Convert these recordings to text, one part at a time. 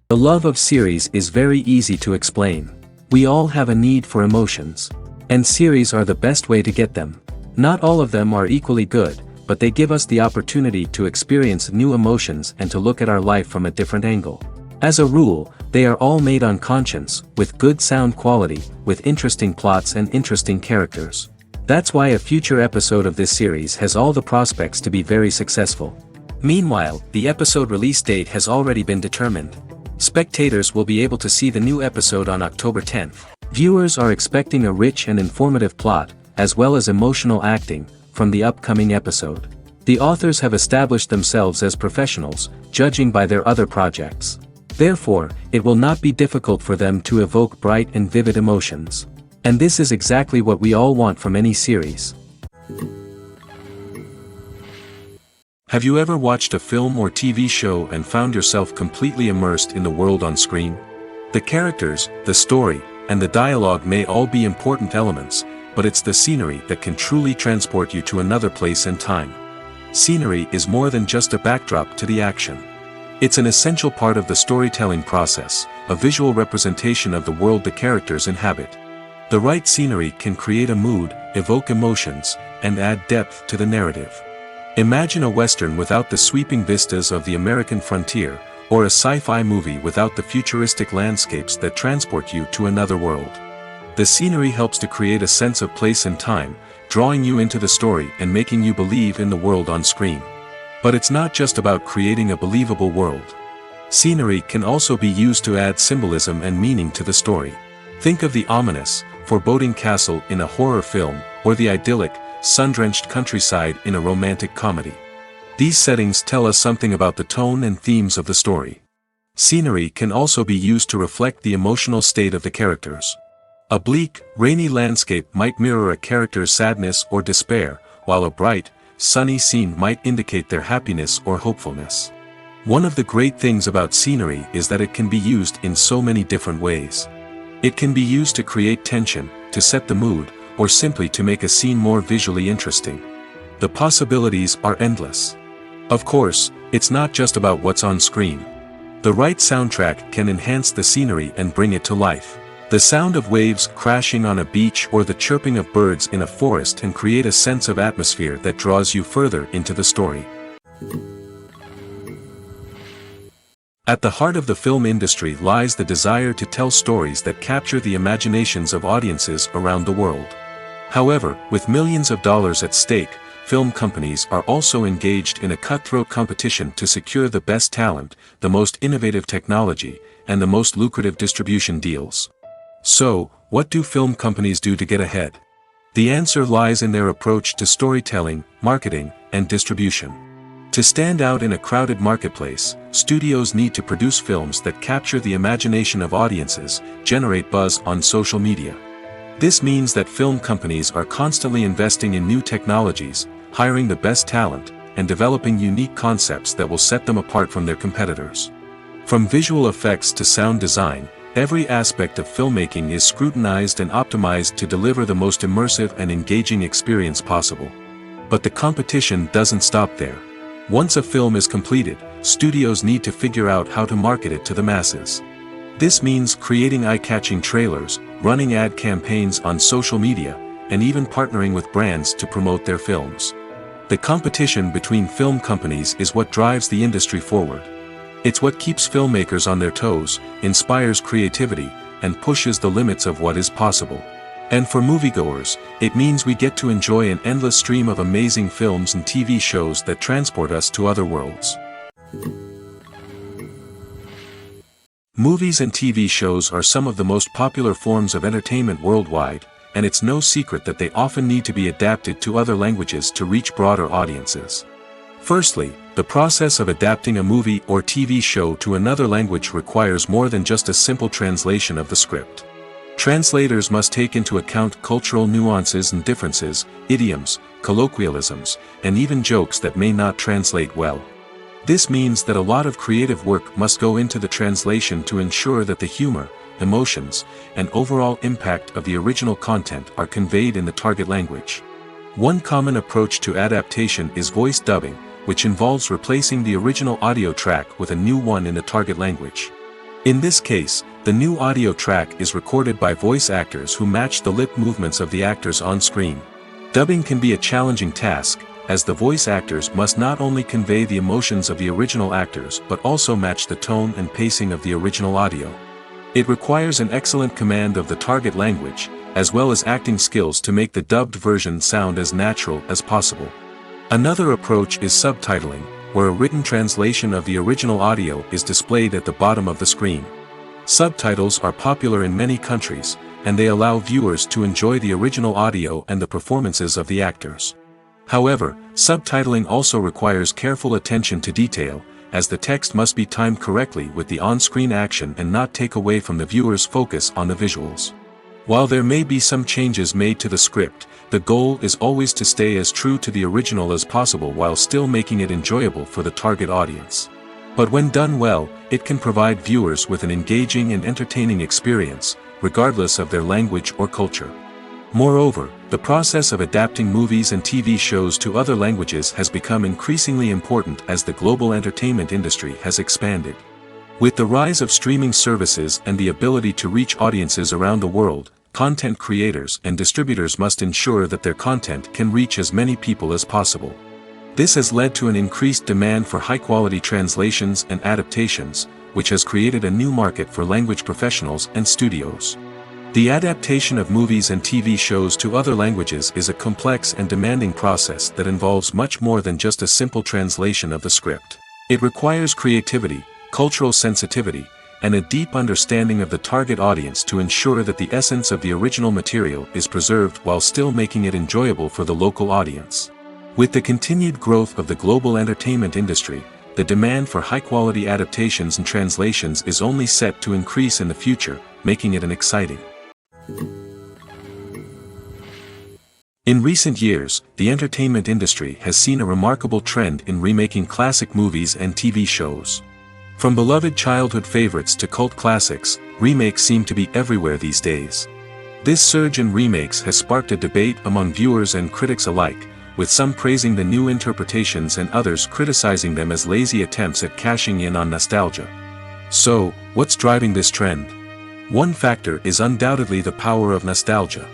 The love of series is very easy to explain. We all have a need for emotions. And series are the best way to get them. Not all of them are equally good, but they give us the opportunity to experience new emotions and to look at our life from a different angle. As a rule, they are all made on conscience, with good sound quality, with interesting plots and interesting characters. That's why a future episode of this series has all the prospects to be very successful. Meanwhile, the episode release date has already been determined. Spectators will be able to see the new episode on October 10th. Viewers are expecting a rich and informative plot, as well as emotional acting, from the upcoming episode. The authors have established themselves as professionals, judging by their other projects. Therefore, it will not be difficult for them to evoke bright and vivid emotions. And this is exactly what we all want from any series. Have you ever watched a film or TV show and found yourself completely immersed in the world on screen? The characters, the story, and the dialogue may all be important elements, but it's the scenery that can truly transport you to another place and time. Scenery is more than just a backdrop to the action. It's an essential part of the storytelling process, a visual representation of the world the characters inhabit. The right scenery can create a mood, evoke emotions, and add depth to the narrative. Imagine a Western without the sweeping vistas of the American frontier, or a sci-fi movie without the futuristic landscapes that transport you to another world. The scenery helps to create a sense of place and time, drawing you into the story and making you believe in the world on screen. But it's not just about creating a believable world. Scenery can also be used to add symbolism and meaning to the story. Think of the ominous, foreboding castle in a horror film, or the idyllic, sun-drenched countryside in a romantic comedy. These settings tell us something about the tone and themes of the story. Scenery can also be used to reflect the emotional state of the characters. A bleak, rainy landscape might mirror a character's sadness or despair, while a bright, sunny scene might indicate their happiness or hopefulness. One of the great things about scenery is that it can be used in so many different ways. It can be used to create tension, to set the mood, or simply to make a scene more visually interesting. The possibilities are endless. Of course, it's not just about what's on screen. The right soundtrack can enhance the scenery and bring it to life. The sound of waves crashing on a beach or the chirping of birds in a forest can create a sense of atmosphere that draws you further into the story. At the heart of the film industry lies the desire to tell stories that capture the imaginations of audiences around the world. However, with millions of dollars at stake, film companies are also engaged in a cutthroat competition to secure the best talent, the most innovative technology, and the most lucrative distribution deals. So, what do film companies do to get ahead? The answer lies in their approach to storytelling, marketing, and distribution. To stand out in a crowded marketplace, studios need to produce films that capture the imagination of audiences, generate buzz on social media. This means that film companies are constantly investing in new technologies, hiring the best talent, and developing unique concepts that will set them apart from their competitors. From visual effects to sound design, every aspect of filmmaking is scrutinized and optimized to deliver the most immersive and engaging experience possible. But the competition doesn't stop there. Once a film is completed, studios need to figure out how to market it to the masses. This means creating eye-catching trailers, running ad campaigns on social media, and even partnering with brands to promote their films. The competition between film companies is what drives the industry forward. It's what keeps filmmakers on their toes, inspires creativity, and pushes the limits of what is possible. And for moviegoers, it means we get to enjoy an endless stream of amazing films and TV shows that transport us to other worlds. Movies and TV shows are some of the most popular forms of entertainment worldwide, and it's no secret that they often need to be adapted to other languages to reach broader audiences. Firstly, the process of adapting a movie or TV show to another language requires more than just a simple translation of the script. Translators must take into account cultural nuances and differences, idioms, colloquialisms, and even jokes that may not translate well. This means that a lot of creative work must go into the translation to ensure that the humor, emotions, and overall impact of the original content are conveyed in the target language. One common approach to adaptation is voice dubbing, which involves replacing the original audio track with a new one in the target language. In this case, the new audio track is recorded by voice actors who match the lip movements of the actors on screen. Dubbing can be a challenging task, as the voice actors must not only convey the emotions of the original actors but also match the tone and pacing of the original audio. It requires an excellent command of the target language, as well as acting skills to make the dubbed version sound as natural as possible. Another approach is subtitling, where a written translation of the original audio is displayed at the bottom of the screen. Subtitles are popular in many countries, and they allow viewers to enjoy the original audio and the performances of the actors. However, subtitling also requires careful attention to detail, as the text must be timed correctly with the on-screen action and not take away from the viewer's focus on the visuals. While there may be some changes made to the script, the goal is always to stay as true to the original as possible while still making it enjoyable for the target audience. But when done well, it can provide viewers with an engaging and entertaining experience, regardless of their language or culture. Moreover, the process of adapting movies and TV shows to other languages has become increasingly important as the global entertainment industry has expanded. With the rise of streaming services and the ability to reach audiences around the world, content creators and distributors must ensure that their content can reach as many people as possible. This has led to an increased demand for high-quality translations and adaptations, which has created a new market for language professionals and studios. The adaptation of movies and TV shows to other languages is a complex and demanding process that involves much more than just a simple translation of the script. It requires creativity, cultural sensitivity, and a deep understanding of the target audience to ensure that the essence of the original material is preserved while still making it enjoyable for the local audience. With the continued growth of the global entertainment industry, the demand for high-quality adaptations and translations is only set to increase in the future, making it an exciting. In recent years, the entertainment industry has seen a remarkable trend in remaking classic movies and TV shows. From beloved childhood favorites to cult classics, remakes seem to be everywhere these days. This surge in remakes has sparked a debate among viewers and critics alike, with some praising the new interpretations and others criticizing them as lazy attempts at cashing in on nostalgia. So, what's driving this trend? One factor is undoubtedly the power of nostalgia.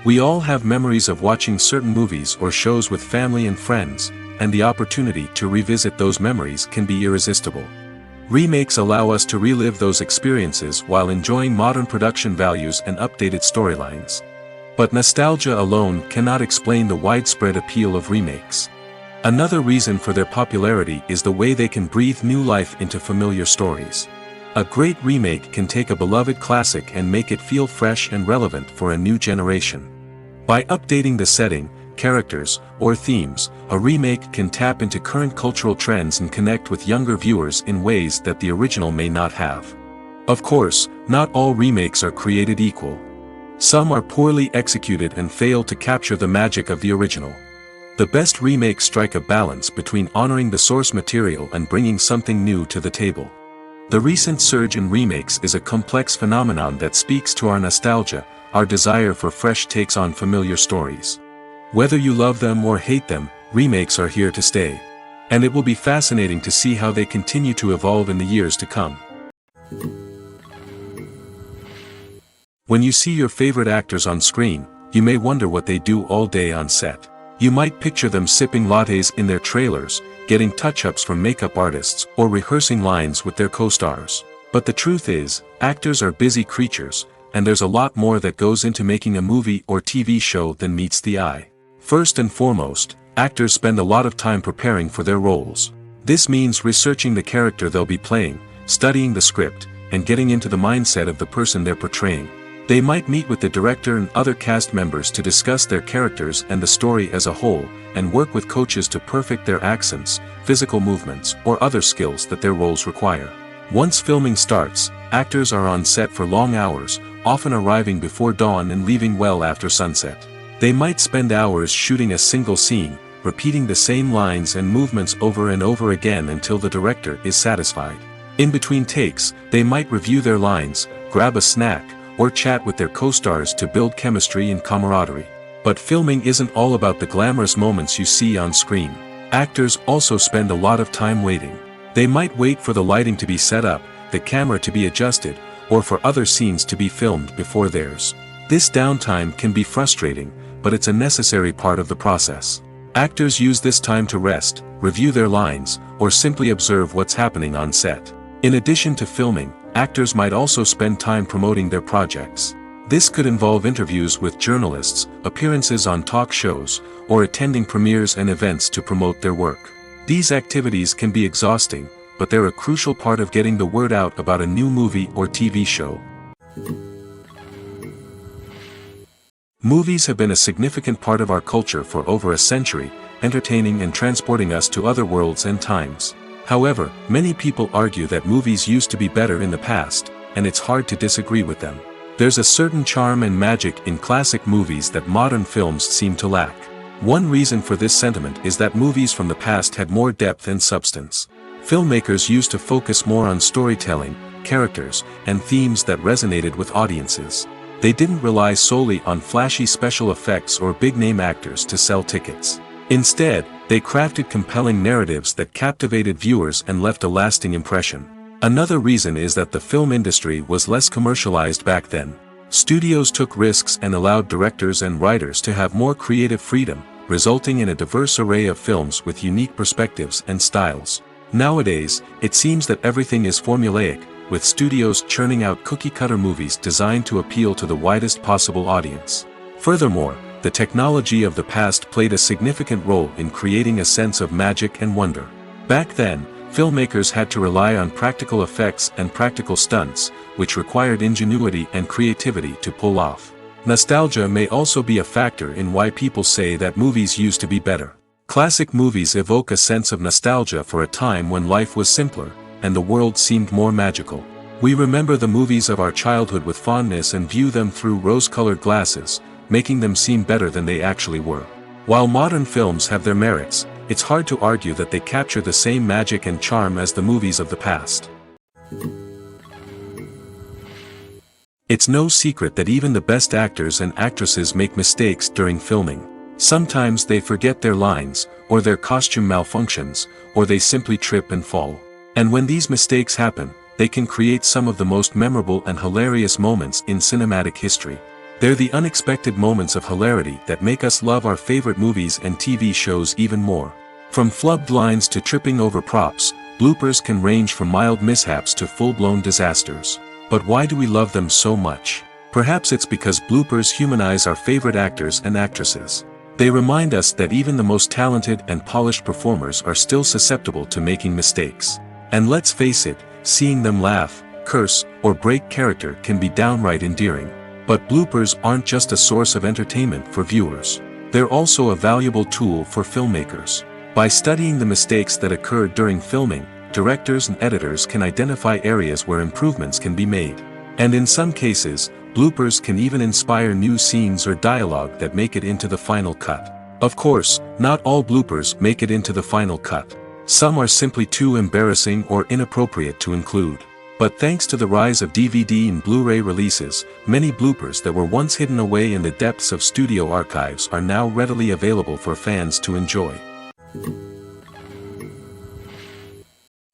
We all have memories of watching certain movies or shows with family and friends, and the opportunity to revisit those memories can be irresistible. Remakes allow us to relive those experiences while enjoying modern production values and updated storylines. But nostalgia alone cannot explain the widespread appeal of remakes. Another reason for their popularity is the way they can breathe new life into familiar stories. A great remake can take a beloved classic and make it feel fresh and relevant for a new generation. By updating the setting, characters, or themes, a remake can tap into current cultural trends and connect with younger viewers in ways that the original may not have. Of course, not all remakes are created equal. Some are poorly executed and fail to capture the magic of the original. The best remakes strike a balance between honoring the source material and bringing something new to the table. The recent surge in remakes is a complex phenomenon that speaks to our nostalgia, our desire for fresh takes on familiar stories. Whether you love them or hate them, remakes are here to stay. And it will be fascinating to see how they continue to evolve in the years to come. When you see your favorite actors on screen, you may wonder what they do all day on set. You might picture them sipping lattes in their trailers, getting touch-ups from makeup artists, or rehearsing lines with their co-stars. But the truth is, actors are busy creatures, and there's a lot more that goes into making a movie or TV show than meets the eye. First and foremost, actors spend a lot of time preparing for their roles. This means researching the character they'll be playing, studying the script, and getting into the mindset of the person they're portraying. They might meet with the director and other cast members to discuss their characters and the story as a whole, and work with coaches to perfect their accents, physical movements, or other skills that their roles require. Once filming starts, actors are on set for long hours, often arriving before dawn and leaving well after sunset. They might spend hours shooting a single scene, repeating the same lines and movements over and over again until the director is satisfied. In between takes, they might review their lines, grab a snack, or chat with their co-stars to build chemistry and camaraderie. But filming isn't all about the glamorous moments you see on screen. Actors also spend a lot of time waiting. They might wait for the lighting to be set up, the camera to be adjusted, or for other scenes to be filmed before theirs. This downtime can be frustrating, but it's a necessary part of the process. Actors use this time to rest, review their lines, or simply observe what's happening on set. In addition to filming, actors might also spend time promoting their projects. This could involve interviews with journalists, appearances on talk shows, or attending premieres and events to promote their work. These activities can be exhausting, but they're a crucial part of getting the word out about a new movie or TV show. Movies have been a significant part of our culture for over a century, entertaining and transporting us to other worlds and times. However, many people argue that movies used to be better in the past, and it's hard to disagree with them. There's a certain charm and magic in classic movies that modern films seem to lack. One reason for this sentiment is that movies from the past had more depth and substance. Filmmakers used to focus more on storytelling, characters, and themes that resonated with audiences. They didn't rely solely on flashy special effects or big-name actors to sell tickets. Instead, they crafted compelling narratives that captivated viewers and left a lasting impression. Another reason is that the film industry was less commercialized back then. Studios took risks and allowed directors and writers to have more creative freedom, resulting in a diverse array of films with unique perspectives and styles. Nowadays, it seems that everything is formulaic, with studios churning out cookie-cutter movies designed to appeal to the widest possible audience. Furthermore, the technology of the past played a significant role in creating a sense of magic and wonder. Back then, filmmakers had to rely on practical effects and practical stunts, which required ingenuity and creativity to pull off. Nostalgia may also be a factor in why people say that movies used to be better. Classic movies evoke a sense of nostalgia for a time when life was simpler, and the world seemed more magical. We remember the movies of our childhood with fondness and view them through rose-colored glasses, making them seem better than they actually were. While modern films have their merits, it's hard to argue that they capture the same magic and charm as the movies of the past. It's no secret that even the best actors and actresses make mistakes during filming. Sometimes they forget their lines, or their costume malfunctions, or they simply trip and fall. And when these mistakes happen, they can create some of the most memorable and hilarious moments in cinematic history. They're the unexpected moments of hilarity that make us love our favorite movies and TV shows even more. From flubbed lines to tripping over props, bloopers can range from mild mishaps to full-blown disasters. But why do we love them so much? Perhaps it's because bloopers humanize our favorite actors and actresses. They remind us that even the most talented and polished performers are still susceptible to making mistakes. And let's face it, seeing them laugh, curse, or break character can be downright endearing. But bloopers aren't just a source of entertainment for viewers. They're also a valuable tool for filmmakers. By studying the mistakes that occurred during filming, directors and editors can identify areas where improvements can be made. And in some cases, bloopers can even inspire new scenes or dialogue that make it into the final cut. Of course, not all bloopers make it into the final cut. Some are simply too embarrassing or inappropriate to include. But thanks to the rise of DVD and Blu-ray releases, many bloopers that were once hidden away in the depths of studio archives are now readily available for fans to enjoy.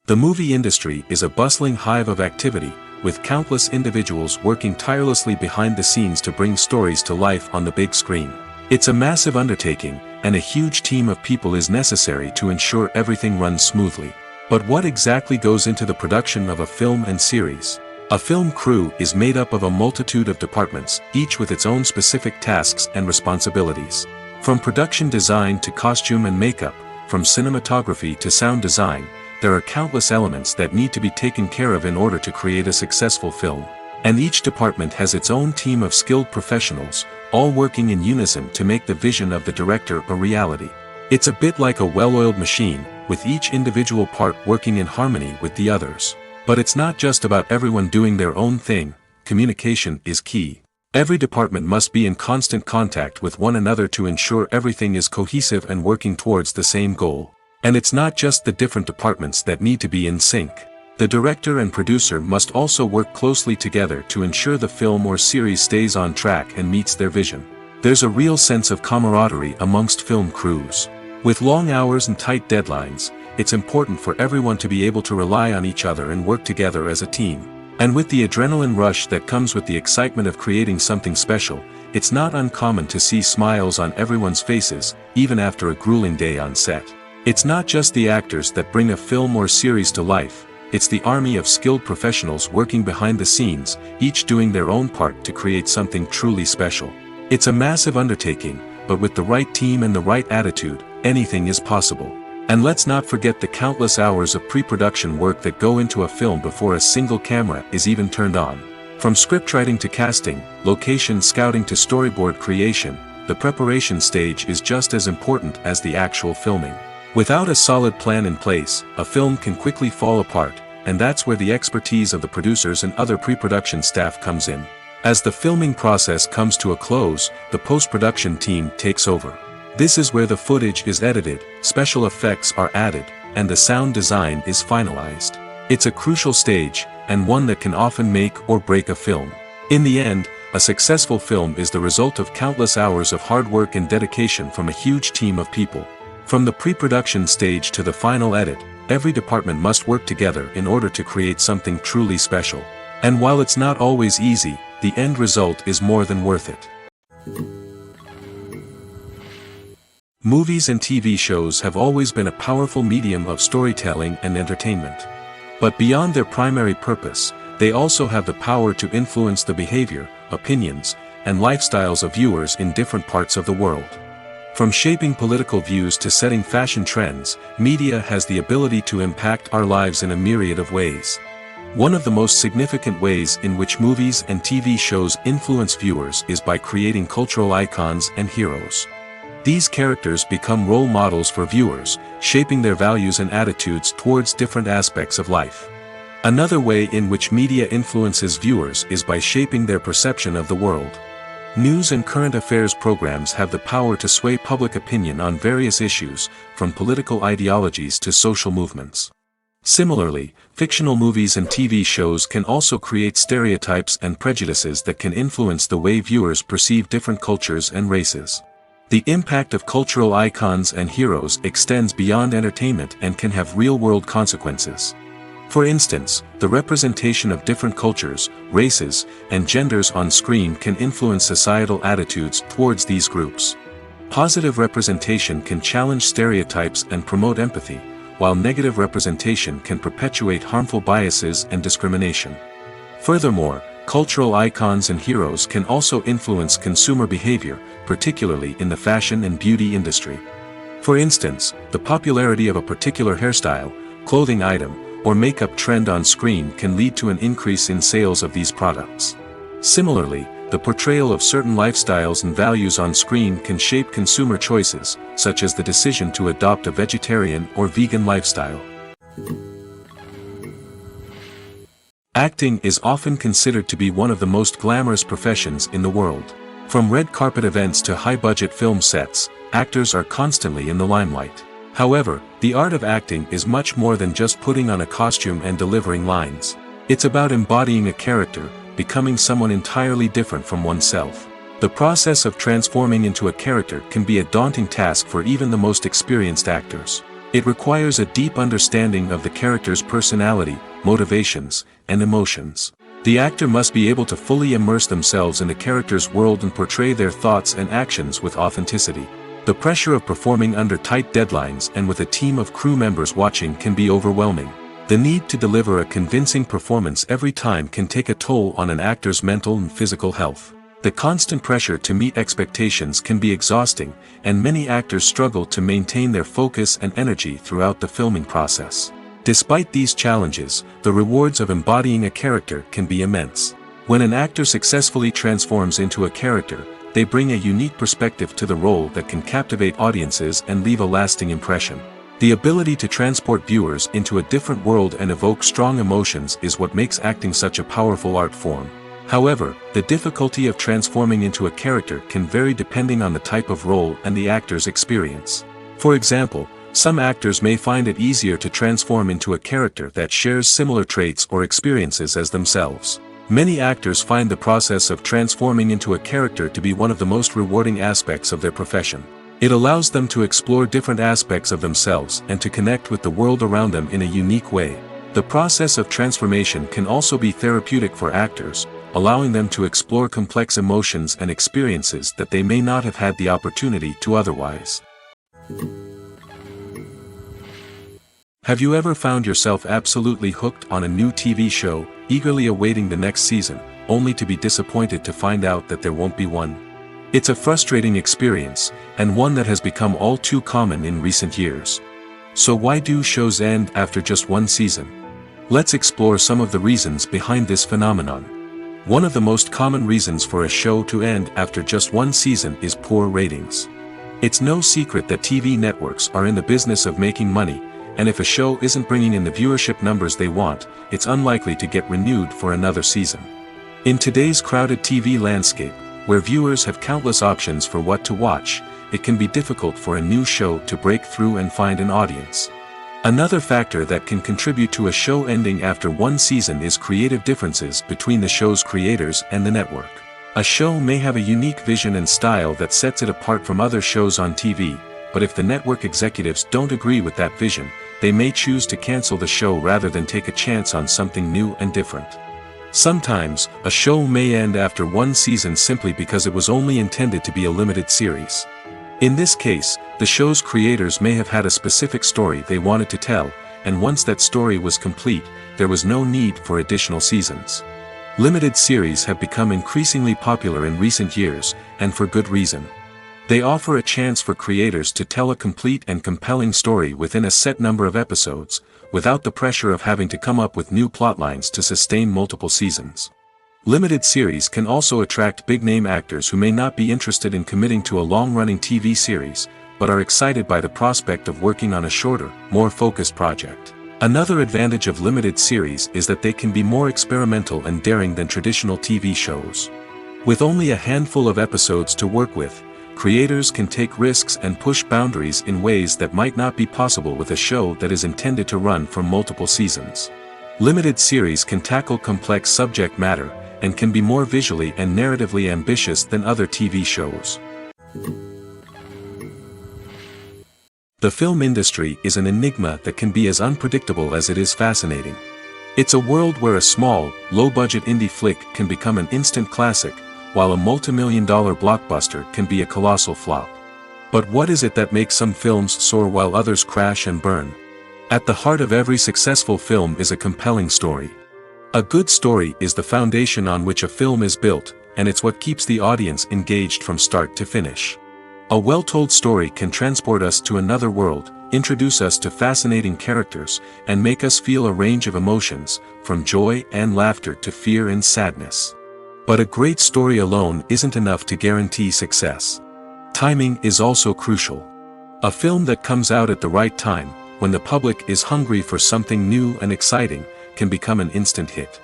The movie industry is a bustling hive of activity, with countless individuals working tirelessly behind the scenes to bring stories to life on the big screen. It's a massive undertaking, and a huge team of people is necessary to ensure everything runs smoothly. But what exactly goes into the production of a film and series? A film crew is made up of a multitude of departments, each with its own specific tasks and responsibilities. From production design to costume and makeup, from cinematography to sound design, there are countless elements that need to be taken care of in order to create a successful film. And each department has its own team of skilled professionals, all working in unison to make the vision of the director a reality. It's a bit like a well-oiled machine, with each individual part working in harmony with the others. But it's not just about everyone doing their own thing. Communication is key. Every department must be in constant contact with one another to ensure everything is cohesive and working towards the same goal. And it's not just the different departments that need to be in sync. The director and producer must also work closely together to ensure the film or series stays on track and meets their vision. There's a real sense of camaraderie amongst film crews. With long hours and tight deadlines, it's important for everyone to be able to rely on each other and work together as a team. And with the adrenaline rush that comes with the excitement of creating something special, it's not uncommon to see smiles on everyone's faces, even after a grueling day on set. It's not just the actors that bring a film or series to life, it's the army of skilled professionals working behind the scenes, each doing their own part to create something truly special. It's a massive undertaking, but with the right team and the right attitude, anything is possible. And let's not forget the countless hours of pre-production work that go into a film before a single camera is even turned on. From scriptwriting to casting, location scouting to storyboard creation, the preparation stage is just as important as the actual filming. Without a solid plan in place, a film can quickly fall apart, and that's where the expertise of the producers and other pre-production staff comes in. As the filming process comes to a close, the post-production team takes over. This is where the footage is edited, special effects are added, and the sound design is finalized. It's a crucial stage, and one that can often make or break a film. In the end, a successful film is the result of countless hours of hard work and dedication from a huge team of people. From the pre-production stage to the final edit, every department must work together in order to create something truly special. And while it's not always easy, the end result is more than worth it. Movies and TV shows have always been a powerful medium of storytelling and entertainment. But beyond their primary purpose, they also have the power to influence the behavior, opinions, and lifestyles of viewers in different parts of the world. From shaping political views to setting fashion trends, media has the ability to impact our lives in a myriad of ways. One of the most significant ways in which movies and TV shows influence viewers is by creating cultural icons and heroes. These characters become role models for viewers, shaping their values and attitudes towards different aspects of life. Another way in which media influences viewers is by shaping their perception of the world. News and current affairs programs have the power to sway public opinion on various issues, from political ideologies to social movements. Similarly, fictional movies and TV shows can also create stereotypes and prejudices that can influence the way viewers perceive different cultures and races. The impact of cultural icons and heroes extends beyond entertainment and can have real-world consequences. For instance, the representation of different cultures, races, and genders on screen can influence societal attitudes towards these groups. Positive representation can challenge stereotypes and promote empathy, while negative representation can perpetuate harmful biases and discrimination. Furthermore, cultural icons and heroes can also influence consumer behavior, particularly in the fashion and beauty industry. For instance, the popularity of a particular hairstyle, clothing item, or makeup trend on screen can lead to an increase in sales of these products. Similarly, the portrayal of certain lifestyles and values on screen can shape consumer choices, such as the decision to adopt a vegetarian or vegan lifestyle. Acting is often considered to be one of the most glamorous professions in the world. From red carpet events to high-budget film sets, actors are constantly in the limelight. However, the art of acting is much more than just putting on a costume and delivering lines. It's about embodying a character, becoming someone entirely different from oneself. The process of transforming into a character can be a daunting task for even the most experienced actors. It requires a deep understanding of the character's personality, motivations, and emotions. The actor must be able to fully immerse themselves in the character's world and portray their thoughts and actions with authenticity. The pressure of performing under tight deadlines and with a team of crew members watching can be overwhelming. The need to deliver a convincing performance every time can take a toll on an actor's mental and physical health. The constant pressure to meet expectations can be exhausting, and many actors struggle to maintain their focus and energy throughout the filming process. Despite these challenges, the rewards of embodying a character can be immense. When an actor successfully transforms into a character, they bring a unique perspective to the role that can captivate audiences and leave a lasting impression. The ability to transport viewers into a different world and evoke strong emotions is what makes acting such a powerful art form. However, the difficulty of transforming into a character can vary depending on the type of role and the actor's experience. For example, some actors may find it easier to transform into a character that shares similar traits or experiences as themselves. Many actors find the process of transforming into a character to be one of the most rewarding aspects of their profession. It allows them to explore different aspects of themselves and to connect with the world around them in a unique way. The process of transformation can also be therapeutic for actors, allowing them to explore complex emotions and experiences that they may not have had the opportunity to otherwise. Have you ever found yourself absolutely hooked on a new TV show, eagerly awaiting the next season, only to be disappointed to find out that there won't be one? It's a frustrating experience, and one that has become all too common in recent years. So why do shows end after just one season? Let's explore some of the reasons behind this phenomenon. One of the most common reasons for a show to end after just one season is poor ratings. It's no secret that TV networks are in the business of making money, and if a show isn't bringing in the viewership numbers they want, it's unlikely to get renewed for another season. In today's crowded TV landscape, where viewers have countless options for what to watch, it can be difficult for a new show to break through and find an audience. Another factor that can contribute to a show ending after one season is creative differences between the show's creators and the network. A show may have a unique vision and style that sets it apart from other shows on TV, but if the network executives don't agree with that vision, they may choose to cancel the show rather than take a chance on something new and different. Sometimes, a show may end after one season simply because it was only intended to be a limited series. In this case, the show's creators may have had a specific story they wanted to tell, and once that story was complete, there was no need for additional seasons. Limited series have become increasingly popular in recent years, and for good reason. They offer a chance for creators to tell a complete and compelling story within a set number of episodes, without the pressure of having to come up with new plotlines to sustain multiple seasons. Limited series can also attract big-name actors who may not be interested in committing to a long-running TV series, but are excited by the prospect of working on a shorter, more focused project. Another advantage of limited series is that they can be more experimental and daring than traditional TV shows. With only a handful of episodes to work with, creators can take risks and push boundaries in ways that might not be possible with a show that is intended to run for multiple seasons. Limited series can tackle complex subject matter, and can be more visually and narratively ambitious than other TV shows. The film industry is an enigma that can be as unpredictable as it is fascinating. It's a world where a small, low-budget indie flick can become an instant classic, while a multi-million-dollar blockbuster can be a colossal flop. But what is it that makes some films soar while others crash and burn? At the heart of every successful film is a compelling story. A good story is the foundation on which a film is built, and it's what keeps the audience engaged from start to finish. A well-told story can transport us to another world, introduce us to fascinating characters, and make us feel a range of emotions, from joy and laughter to fear and sadness. But a great story alone isn't enough to guarantee success. Timing is also crucial. A film that comes out at the right time, when the public is hungry for something new and exciting, can become an instant hit.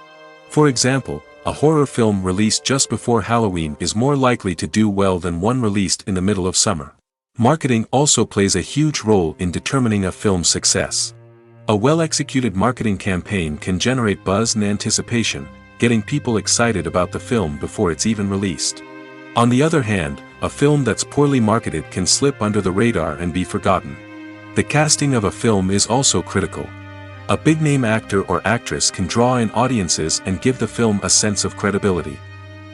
For example, a horror film released just before Halloween is more likely to do well than one released in the middle of summer. Marketing also plays a huge role in determining a film's success. A well-executed marketing campaign can generate buzz and anticipation, getting people excited about the film before it's even released. On the other hand, a film that's poorly marketed can slip under the radar and be forgotten. The casting of a film is also critical. A big-name actor or actress can draw in audiences and give the film a sense of credibility.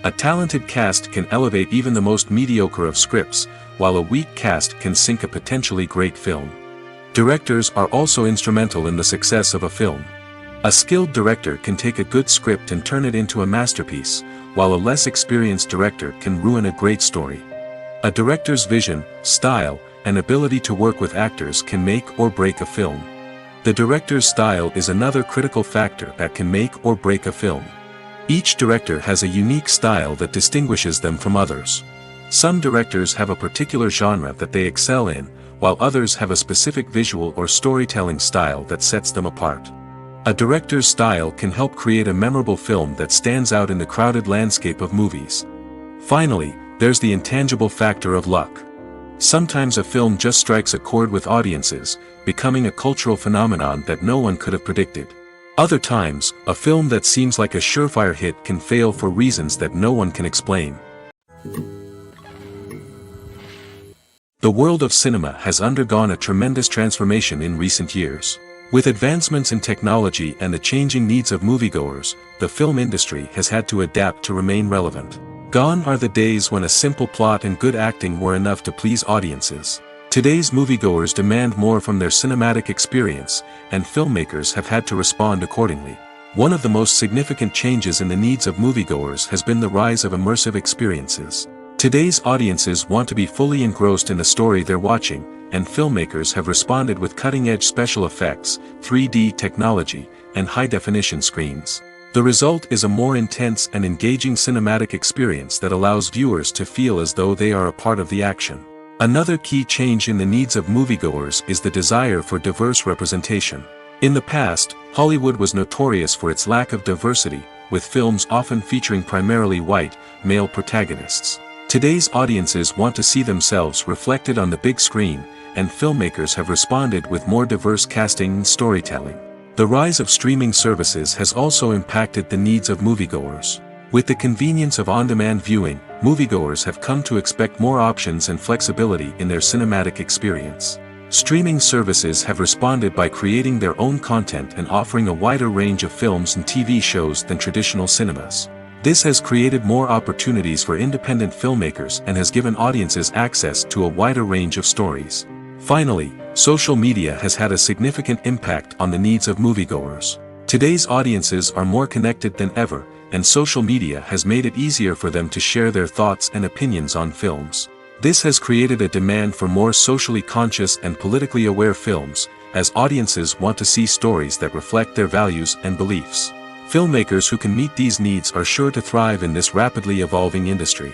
A talented cast can elevate even the most mediocre of scripts, while a weak cast can sink a potentially great film. Directors are also instrumental in the success of a film. A skilled director can take a good script and turn it into a masterpiece, while a less experienced director can ruin a great story. A director's vision, style, and ability to work with actors can make or break a film. The director's style is another critical factor that can make or break a film. Each director has a unique style that distinguishes them from others. Some directors have a particular genre that they excel in, while others have a specific visual or storytelling style that sets them apart. A director's style can help create a memorable film that stands out in the crowded landscape of movies. Finally, there's the intangible factor of luck. Sometimes a film just strikes a chord with audiences, becoming a cultural phenomenon that no one could have predicted. Other times, a film that seems like a surefire hit can fail for reasons that no one can explain. The world of cinema has undergone a tremendous transformation in recent years. With advancements in technology and the changing needs of moviegoers, the film industry has had to adapt to remain relevant. Gone are the days when a simple plot and good acting were enough to please audiences. Today's moviegoers demand more from their cinematic experience, and filmmakers have had to respond accordingly. One of the most significant changes in the needs of moviegoers has been the rise of immersive experiences. Today's audiences want to be fully engrossed in the story they're watching, and filmmakers have responded with cutting-edge special effects, 3D technology, and high-definition screens. The result is a more intense and engaging cinematic experience that allows viewers to feel as though they are a part of the action. Another key change in the needs of moviegoers is the desire for diverse representation. In the past, Hollywood was notorious for its lack of diversity, with films often featuring primarily white, male protagonists. Today's audiences want to see themselves reflected on the big screen, and filmmakers have responded with more diverse casting and storytelling. The rise of streaming services has also impacted the needs of moviegoers. With the convenience of on-demand viewing, moviegoers have come to expect more options and flexibility in their cinematic experience. Streaming services have responded by creating their own content and offering a wider range of films and TV shows than traditional cinemas. This has created more opportunities for independent filmmakers and has given audiences access to a wider range of stories. Finally, social media has had a significant impact on the needs of moviegoers. Today's audiences are more connected than ever, and social media has made it easier for them to share their thoughts and opinions on films. This has created a demand for more socially conscious and politically aware films, as audiences want to see stories that reflect their values and beliefs. Filmmakers who can meet these needs are sure to thrive in this rapidly evolving industry.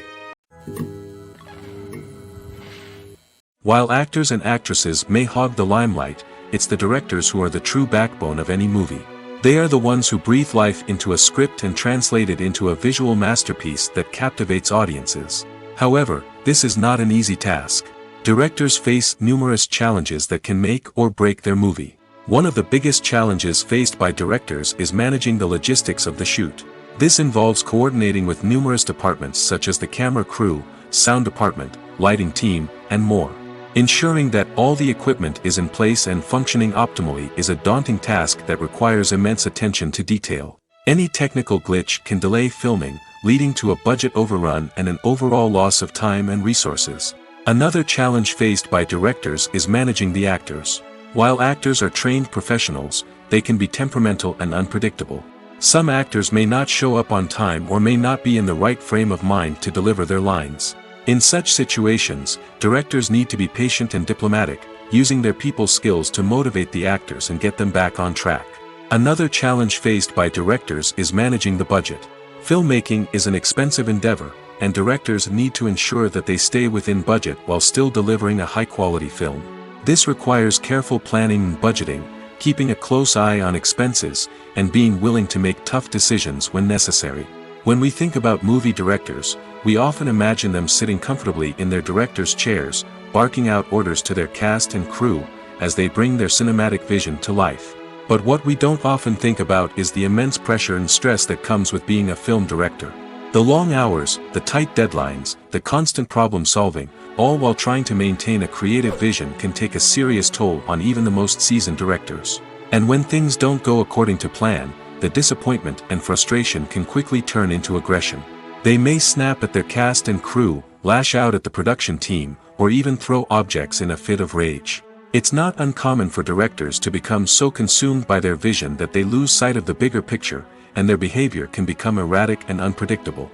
While actors and actresses may hog the limelight, it's the directors who are the true backbone of any movie. They are the ones who breathe life into a script and translate it into a visual masterpiece that captivates audiences. However, this is not an easy task. Directors face numerous challenges that can make or break their movie. One of the biggest challenges faced by directors is managing the logistics of the shoot. This involves coordinating with numerous departments such as the camera crew, sound department, lighting team, and more. Ensuring that all the equipment is in place and functioning optimally is a daunting task that requires immense attention to detail. Any technical glitch can delay filming, leading to a budget overrun and an overall loss of time and resources. Another challenge faced by directors is managing the actors. While actors are trained professionals, they can be temperamental and unpredictable. Some actors may not show up on time or may not be in the right frame of mind to deliver their lines. In such situations, directors need to be patient and diplomatic, using their people skills to motivate the actors and get them back on track. Another challenge faced by directors is managing the budget. Filmmaking is an expensive endeavor, and directors need to ensure that they stay within budget while still delivering a high-quality film. This requires careful planning and budgeting, keeping a close eye on expenses, and being willing to make tough decisions when necessary. When we think about movie directors, we often imagine them sitting comfortably in their director's chairs, barking out orders to their cast and crew, as they bring their cinematic vision to life. But what we don't often think about is the immense pressure and stress that comes with being a film director. The long hours, the tight deadlines, the constant problem solving, all while trying to maintain a creative vision can take a serious toll on even the most seasoned directors. And when things don't go according to plan, the disappointment and frustration can quickly turn into aggression. They may snap at their cast and crew, lash out at the production team, or even throw objects in a fit of rage. It's not uncommon for directors to become so consumed by their vision that they lose sight of the bigger picture, and their behavior can become erratic and unpredictable.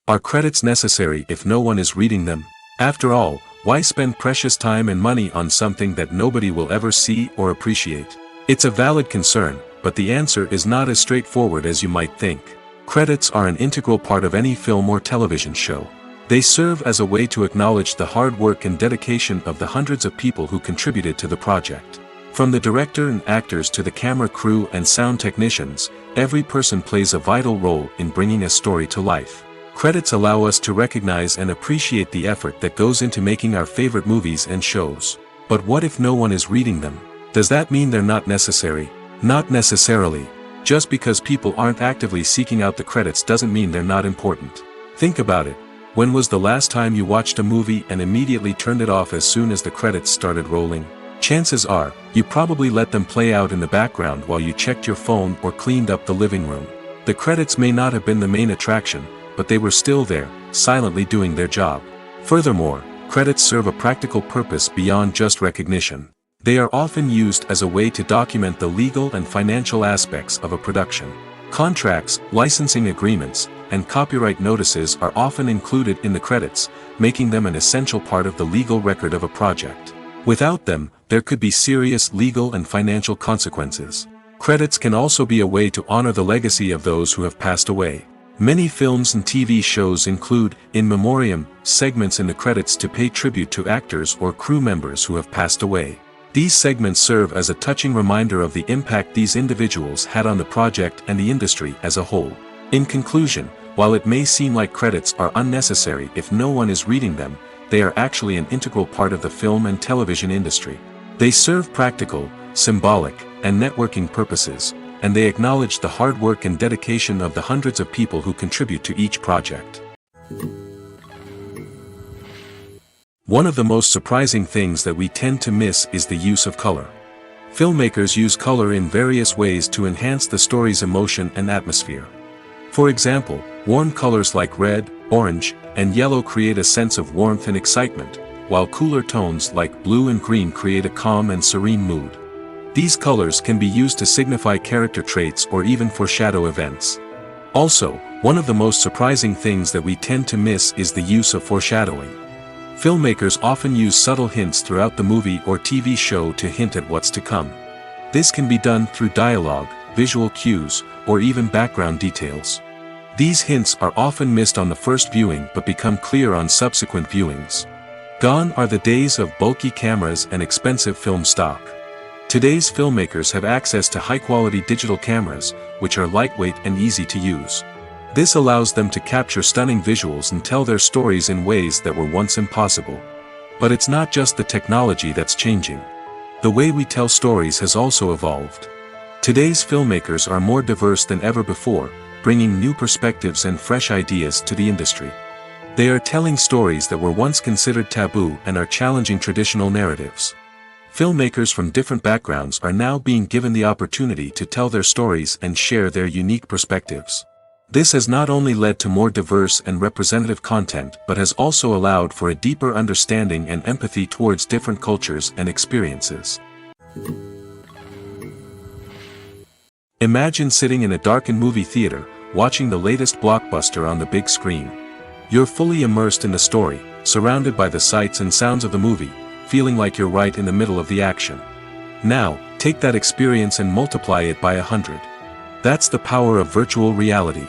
Are credits necessary if no one is reading them? After all, why spend precious time and money on something that nobody will ever see or appreciate? It's a valid concern, but the answer is not as straightforward as you might think. Credits are an integral part of any film or television show. They serve as a way to acknowledge the hard work and dedication of the hundreds of people who contributed to the project. From the director and actors to the camera crew and sound technicians, every person plays a vital role in bringing a story to life. Credits allow us to recognize and appreciate the effort that goes into making our favorite movies and shows. But what if no one is reading them? Does that mean they're not necessary? Not necessarily. Just because people aren't actively seeking out the credits doesn't mean they're not important. Think about it. When was the last time you watched a movie and immediately turned it off as soon as the credits started rolling? Chances are, you probably let them play out in the background while you checked your phone or cleaned up the living room. The credits may not have been the main attraction, but they were still there, silently doing their job. Furthermore, credits serve a practical purpose beyond just recognition. They are often used as a way to document the legal and financial aspects of a production. Contracts, licensing agreements, and copyright notices are often included in the credits, making them an essential part of the legal record of a project. Without them, there could be serious legal and financial consequences. Credits can also be a way to honor the legacy of those who have passed away. Many films and TV shows include, in memoriam, segments in the credits to pay tribute to actors or crew members who have passed away. These segments serve as a touching reminder of the impact these individuals had on the project and the industry as a whole. In conclusion, while it may seem like credits are unnecessary if no one is reading them, they are actually an integral part of the film and television industry. They serve practical, symbolic, and networking purposes, and they acknowledge the hard work and dedication of the hundreds of people who contribute to each project. One of the most surprising things that we tend to miss is the use of color. Filmmakers use color in various ways to enhance the story's emotion and atmosphere. For example, warm colors like red, orange, and yellow create a sense of warmth and excitement, while cooler tones like blue and green create a calm and serene mood. These colors can be used to signify character traits or even foreshadow events. Also, one of the most surprising things that we tend to miss is the use of foreshadowing. Filmmakers often use subtle hints throughout the movie or TV show to hint at what's to come. This can be done through dialogue, visual cues, or even background details. These hints are often missed on the first viewing but become clear on subsequent viewings. Gone are the days of bulky cameras and expensive film stock. Today's filmmakers have access to high-quality digital cameras, which are lightweight and easy to use. This allows them to capture stunning visuals and tell their stories in ways that were once impossible. But it's not just the technology that's changing. The way we tell stories has also evolved. Today's filmmakers are more diverse than ever before, bringing new perspectives and fresh ideas to the industry. They are telling stories that were once considered taboo and are challenging traditional narratives. Filmmakers from different backgrounds are now being given the opportunity to tell their stories and share their unique perspectives. This has not only led to more diverse and representative content but has also allowed for a deeper understanding and empathy towards different cultures and experiences. Imagine sitting in a darkened movie theater, watching the latest blockbuster on the big screen. You're fully immersed in the story, surrounded by the sights and sounds of the movie, feeling like you're right in the middle of the action. Now, take that experience and multiply it by 100. That's the power of virtual reality.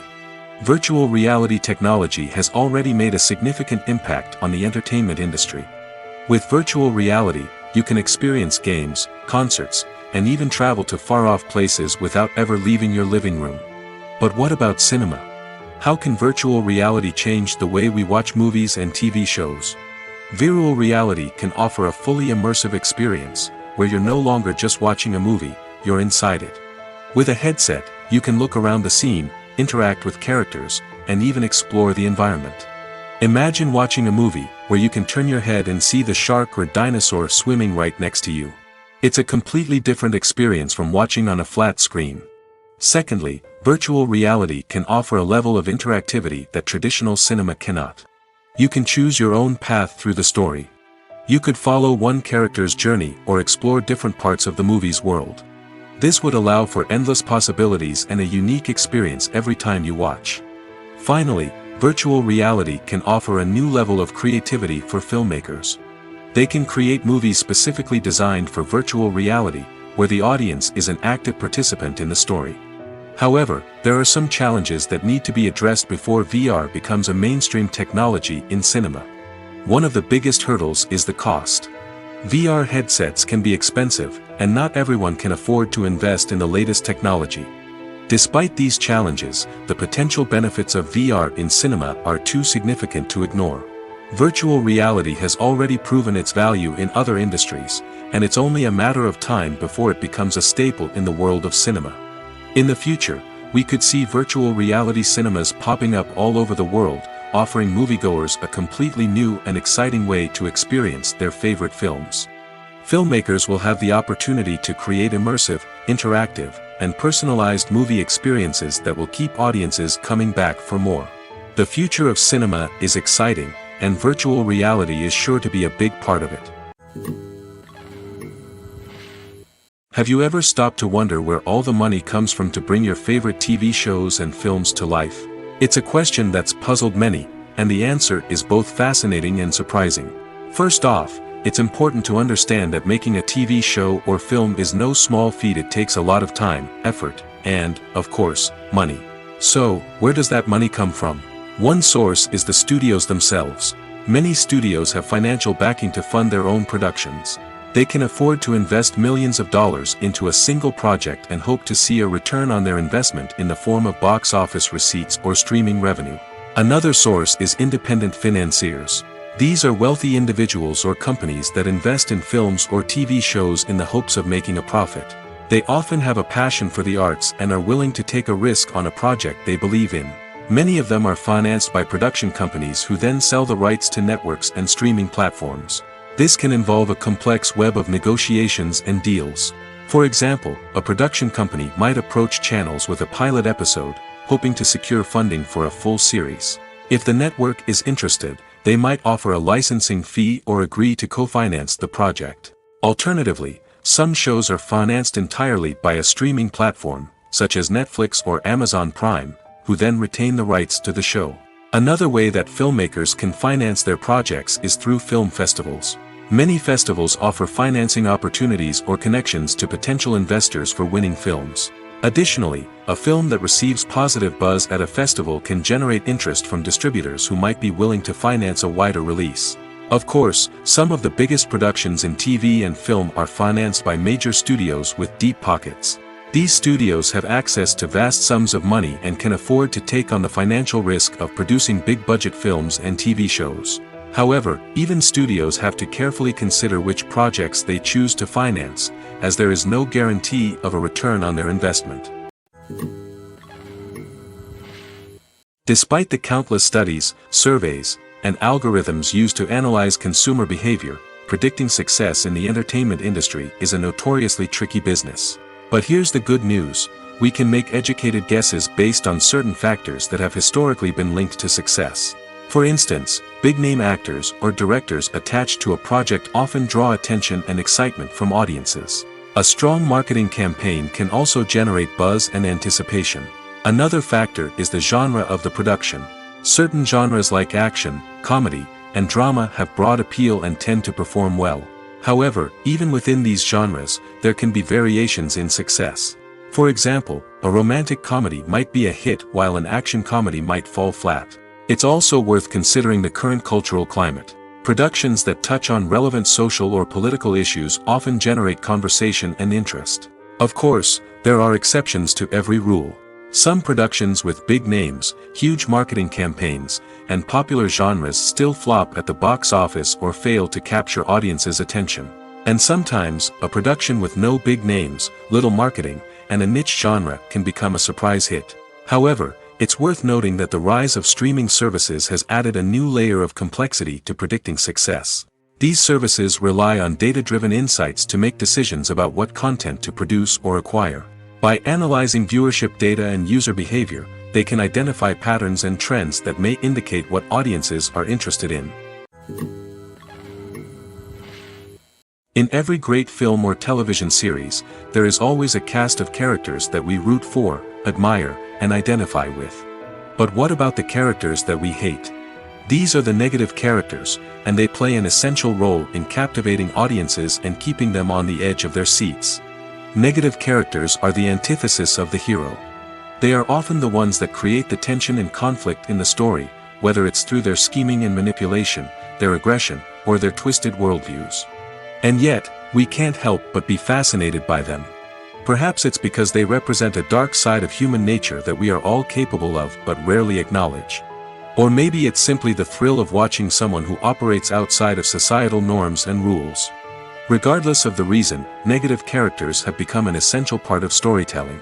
Virtual reality technology has already made a significant impact on the entertainment industry. With virtual reality, you can experience games, concerts, and even travel to far-off places without ever leaving your living room. But what about cinema? How can virtual reality change the way we watch movies and TV shows? Virtual reality can offer a fully immersive experience, where you're no longer just watching a movie, you're inside it. With a headset, you can look around the scene, interact with characters, and even explore the environment. Imagine watching a movie, where you can turn your head and see the shark or dinosaur swimming right next to you. It's a completely different experience from watching on a flat screen. Secondly, virtual reality can offer a level of interactivity that traditional cinema cannot. You can choose your own path through the story. You could follow one character's journey or explore different parts of the movie's world. This would allow for endless possibilities and a unique experience every time you watch. Finally, virtual reality can offer a new level of creativity for filmmakers. They can create movies specifically designed for virtual reality, where the audience is an active participant in the story. However, there are some challenges that need to be addressed before VR becomes a mainstream technology in cinema. One of the biggest hurdles is the cost. VR headsets can be expensive, and not everyone can afford to invest in the latest technology. Despite these challenges, the potential benefits of VR in cinema are too significant to ignore. Virtual reality has already proven its value in other industries, and it's only a matter of time before it becomes a staple in the world of cinema. In the future, we could see virtual reality cinemas popping up all over the world, offering moviegoers a completely new and exciting way to experience their favorite films. Filmmakers will have the opportunity to create immersive, interactive, and personalized movie experiences that will keep audiences coming back for more. The future of cinema is exciting, and virtual reality is sure to be a big part of it. Have you ever stopped to wonder where all the money comes from to bring your favorite TV shows and films to life? It's a question that's puzzled many, and the answer is both fascinating and surprising. First off, it's important to understand that making a TV show or film is no small feat. It takes a lot of time, effort, and, of course, money. So, where does that money come from? One source is the studios themselves. Many studios have financial backing to fund their own productions. They can afford to invest millions of dollars into a single project and hope to see a return on their investment in the form of box office receipts or streaming revenue. Another source is independent financiers. These are wealthy individuals or companies that invest in films or TV shows in the hopes of making a profit. They often have a passion for the arts and are willing to take a risk on a project they believe in. Many of them are financed by production companies who then sell the rights to networks and streaming platforms. This can involve a complex web of negotiations and deals. For example, a production company might approach channels with a pilot episode, hoping to secure funding for a full series. If the network is interested, they might offer a licensing fee or agree to co-finance the project. Alternatively, some shows are financed entirely by a streaming platform, such as Netflix or Amazon Prime, who then retain the rights to the show. Another way that filmmakers can finance their projects is through film festivals. Many festivals offer financing opportunities or connections to potential investors for winning films. Additionally, a film that receives positive buzz at a festival can generate interest from distributors who might be willing to finance a wider release. Of course, some of the biggest productions in TV and film are financed by major studios with deep pockets. These studios have access to vast sums of money and can afford to take on the financial risk of producing big-budget films and TV shows. However, even studios have to carefully consider which projects they choose to finance, as there is no guarantee of a return on their investment. Despite the countless studies, surveys, and algorithms used to analyze consumer behavior, predicting success in the entertainment industry is a notoriously tricky business. But here's the good news: we can make educated guesses based on certain factors that have historically been linked to success. For instance, big-name actors or directors attached to a project often draw attention and excitement from audiences. A strong marketing campaign can also generate buzz and anticipation. Another factor is the genre of the production. Certain genres like action, comedy, and drama have broad appeal and tend to perform well. However, even within these genres, there can be variations in success. For example, a romantic comedy might be a hit while an action comedy might fall flat. It's also worth considering the current cultural climate. Productions that touch on relevant social or political issues often generate conversation and interest. Of course, there are exceptions to every rule. Some productions with big names, huge marketing campaigns, and popular genres still flop at the box office or fail to capture audiences' attention. And sometimes, a production with no big names, little marketing, and a niche genre can become a surprise hit. However, it's worth noting that the rise of streaming services has added a new layer of complexity to predicting success. These services rely on data-driven insights to make decisions about what content to produce or acquire. By analyzing viewership data and user behavior, they can identify patterns and trends that may indicate what audiences are interested in. In every great film or television series, there is always a cast of characters that we root for, admire, and identify with. But what about the characters that we hate? These are the negative characters, and they play an essential role in captivating audiences and keeping them on the edge of their seats. Negative characters are the antithesis of the hero. They are often the ones that create the tension and conflict in the story, whether it's through their scheming and manipulation, their aggression, or their twisted worldviews. And yet, we can't help but be fascinated by them. Perhaps it's because they represent a dark side of human nature that we are all capable of but rarely acknowledge. Or maybe it's simply the thrill of watching someone who operates outside of societal norms and rules. Regardless of the reason, negative characters have become an essential part of storytelling.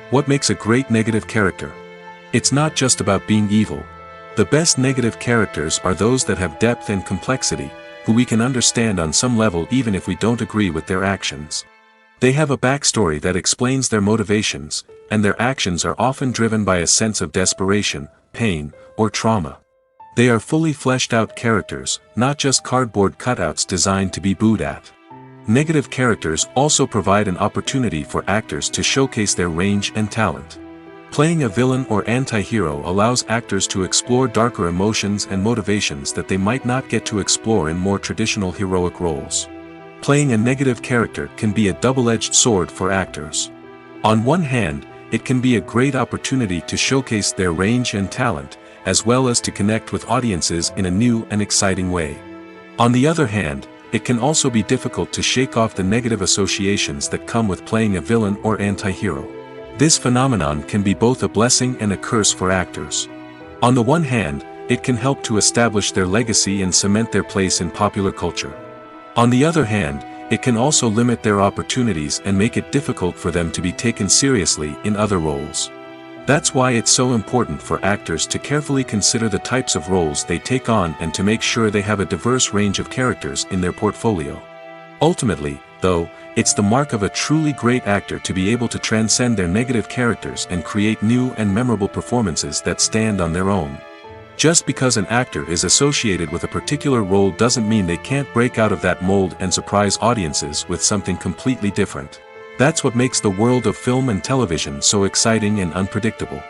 What makes a great negative character? It's not just about being evil. The best negative characters are those that have depth and complexity, who we can understand on some level even if we don't agree with their actions. They have a backstory that explains their motivations, and their actions are often driven by a sense of desperation, pain, or trauma. They are fully fleshed out characters, not just cardboard cutouts designed to be booed at. Negative characters also provide an opportunity for actors to showcase their range and talent. Playing a villain or anti-hero allows actors to explore darker emotions and motivations that they might not get to explore in more traditional heroic roles. Playing a negative character can be a double-edged sword for actors. On one hand, it can be a great opportunity to showcase their range and talent, as well as to connect with audiences in a new and exciting way. On the other hand, it can also be difficult to shake off the negative associations that come with playing a villain or anti-hero. This phenomenon can be both a blessing and a curse for actors. On the one hand, it can help to establish their legacy and cement their place in popular culture. On the other hand, it can also limit their opportunities and make it difficult for them to be taken seriously in other roles. That's why it's so important for actors to carefully consider the types of roles they take on and to make sure they have a diverse range of characters in their portfolio. Ultimately, though, it's the mark of a truly great actor to be able to transcend their negative characters and create new and memorable performances that stand on their own. Just because an actor is associated with a particular role doesn't mean they can't break out of that mold and surprise audiences with something completely different. That's what makes the world of film and television so exciting and unpredictable.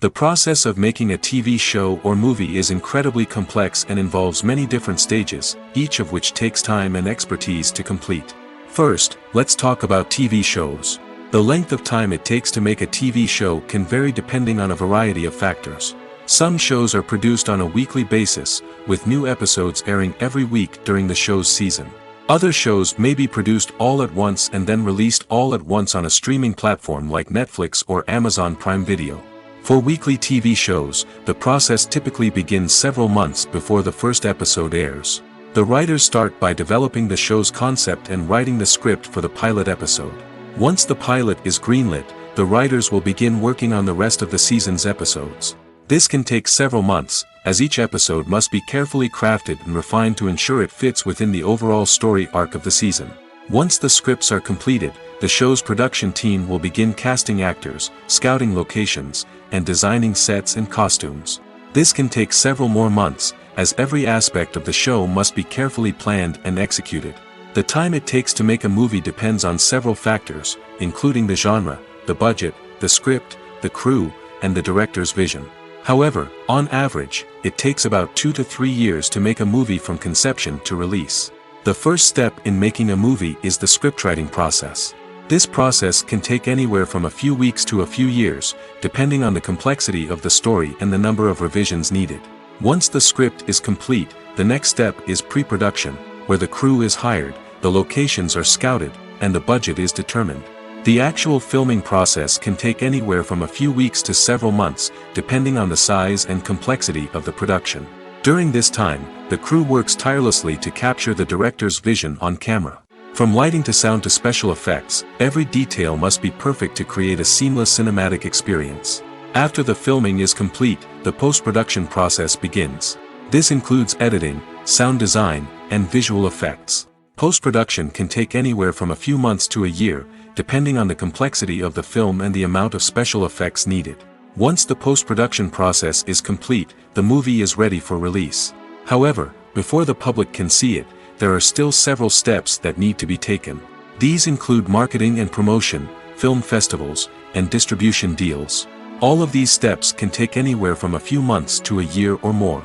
The process of making a TV show or movie is incredibly complex and involves many different stages, each of which takes time and expertise to complete. First, let's talk about TV shows. The length of time it takes to make a TV show can vary depending on a variety of factors. Some shows are produced on a weekly basis, with new episodes airing every week during the show's season. Other shows may be produced all at once and then released all at once on a streaming platform like Netflix or Amazon Prime Video. For weekly TV shows, the process typically begins several months before the first episode airs. The writers start by developing the show's concept and writing the script for the pilot episode. Once the pilot is greenlit, the writers will begin working on the rest of the season's episodes. This can take several months, as each episode must be carefully crafted and refined to ensure it fits within the overall story arc of the season. Once the scripts are completed, the show's production team will begin casting actors, scouting locations, and designing sets and costumes. This can take several more months, as every aspect of the show must be carefully planned and executed. The time it takes to make a movie depends on several factors, including the genre, the budget, the script, the crew, and the director's vision. However, on average, it takes about 2 to 3 years to make a movie from conception to release. The first step in making a movie is the scriptwriting process. This process can take anywhere from a few weeks to a few years, depending on the complexity of the story and the number of revisions needed. Once the script is complete, the next step is pre-production, where the crew is hired, the locations are scouted, and the budget is determined. The actual filming process can take anywhere from a few weeks to several months, depending on the size and complexity of the production. During this time, the crew works tirelessly to capture the director's vision on camera. From lighting to sound to special effects, every detail must be perfect to create a seamless cinematic experience. After the filming is complete, the post-production process begins. This includes editing, sound design, and visual effects. Post-production can take anywhere from a few months to a year, depending on the complexity of the film and the amount of special effects needed. Once the post-production process is complete, the movie is ready for release. However, before the public can see it, there are still several steps that need to be taken. These include marketing and promotion, film festivals, and distribution deals. All of these steps can take anywhere from a few months to a year or more.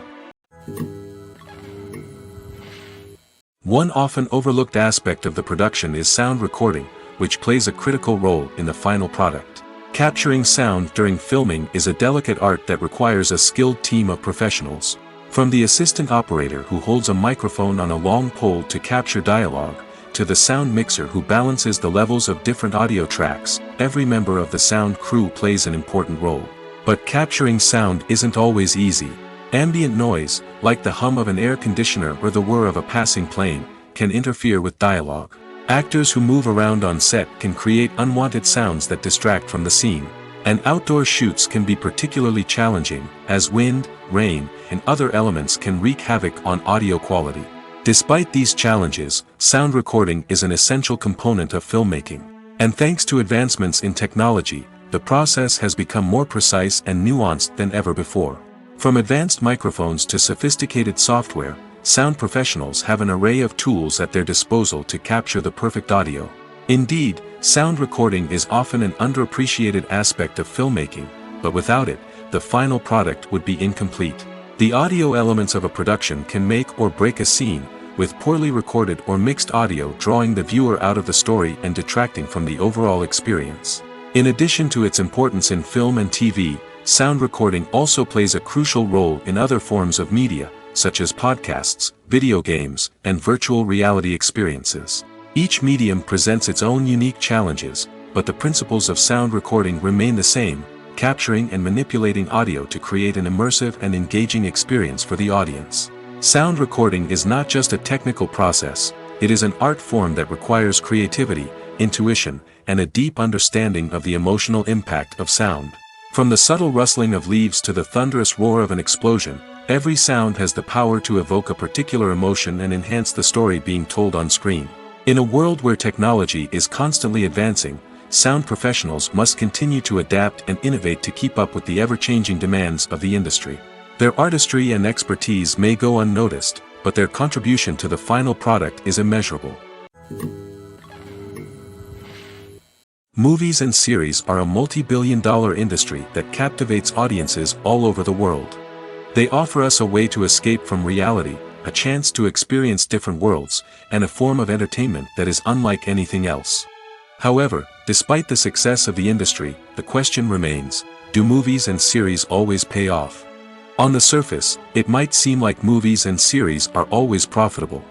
One often overlooked aspect of the production is sound recording, which plays a critical role in the final product. Capturing sound during filming is a delicate art that requires a skilled team of professionals. From the assistant operator who holds a microphone on a long pole to capture dialogue, to the sound mixer who balances the levels of different audio tracks, every member of the sound crew plays an important role. But capturing sound isn't always easy. Ambient noise, like the hum of an air conditioner or the whir of a passing plane, can interfere with dialogue. Actors who move around on set can create unwanted sounds that distract from the scene. And outdoor shoots can be particularly challenging, as wind, rain, and other elements can wreak havoc on audio quality. Despite these challenges, sound recording is an essential component of filmmaking. And thanks to advancements in technology, the process has become more precise and nuanced than ever before. From advanced microphones to sophisticated software, sound professionals have an array of tools at their disposal to capture the perfect audio. Indeed, sound recording is often an underappreciated aspect of filmmaking, but without it, the final product would be incomplete. The audio elements of a production can make or break a scene, with poorly recorded or mixed audio drawing the viewer out of the story and detracting from the overall experience. In addition to its importance in film and TV, sound recording also plays a crucial role in other forms of media, such as podcasts, video games, and virtual reality experiences. Each medium presents its own unique challenges, but the principles of sound recording remain the same, capturing and manipulating audio to create an immersive and engaging experience for the audience. Sound recording is not just a technical process, it is an art form that requires creativity, intuition, and a deep understanding of the emotional impact of sound. From the subtle rustling of leaves to the thunderous roar of an explosion, every sound has the power to evoke a particular emotion and enhance the story being told on screen. In a world where technology is constantly advancing, sound professionals must continue to adapt and innovate to keep up with the ever-changing demands of the industry. Their artistry and expertise may go unnoticed, but their contribution to the final product is immeasurable. Movies and series are a multi-billion-dollar industry that captivates audiences all over the world. They offer us a way to escape from reality, a chance to experience different worlds, and a form of entertainment that is unlike anything else. However, despite the success of the industry, the question remains, do movies and series always pay off? On the surface, it might seem like movies and series are always profitable.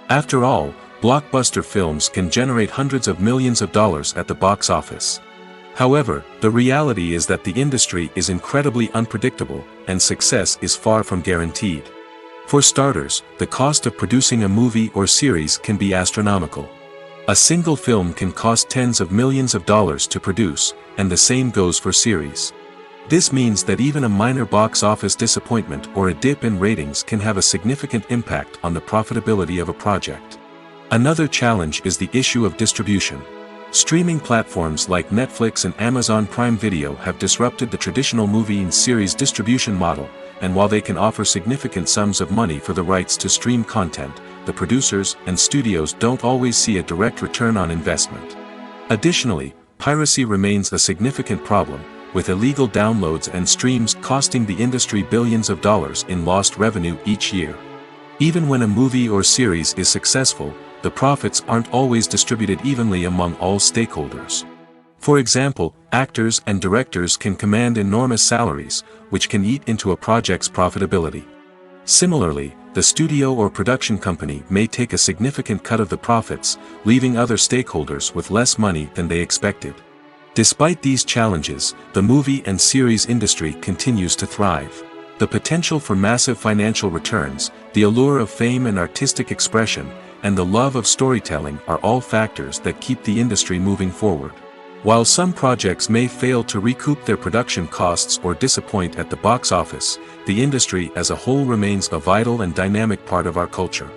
After all, blockbuster films can generate hundreds of millions of dollars at the box office. However, the reality is that the industry is incredibly unpredictable, and success is far from guaranteed. For starters, the cost of producing a movie or series can be astronomical. A single film can cost tens of millions of dollars to produce, and the same goes for series. This means that even a minor box office disappointment or a dip in ratings can have a significant impact on the profitability of a project. Another challenge is the issue of distribution. Streaming platforms like Netflix and Amazon Prime Video have disrupted the traditional movie and series distribution model, and while they can offer significant sums of money for the rights to stream content, the producers and studios don't always see a direct return on investment. Additionally, piracy remains a significant problem, with illegal downloads and streams costing the industry billions of dollars in lost revenue each year. Even when a movie or series is successful, the profits aren't always distributed evenly among all stakeholders. For example, actors and directors can command enormous salaries, which can eat into a project's profitability. Similarly, the studio or production company may take a significant cut of the profits, leaving other stakeholders with less money than they expected. Despite these challenges, the movie and series industry continues to thrive. The potential for massive financial returns, the allure of fame and artistic expression, and the love of storytelling are all factors that keep the industry moving forward. While some projects may fail to recoup their production costs or disappoint at the box office, the industry as a whole remains a vital and dynamic part of our culture.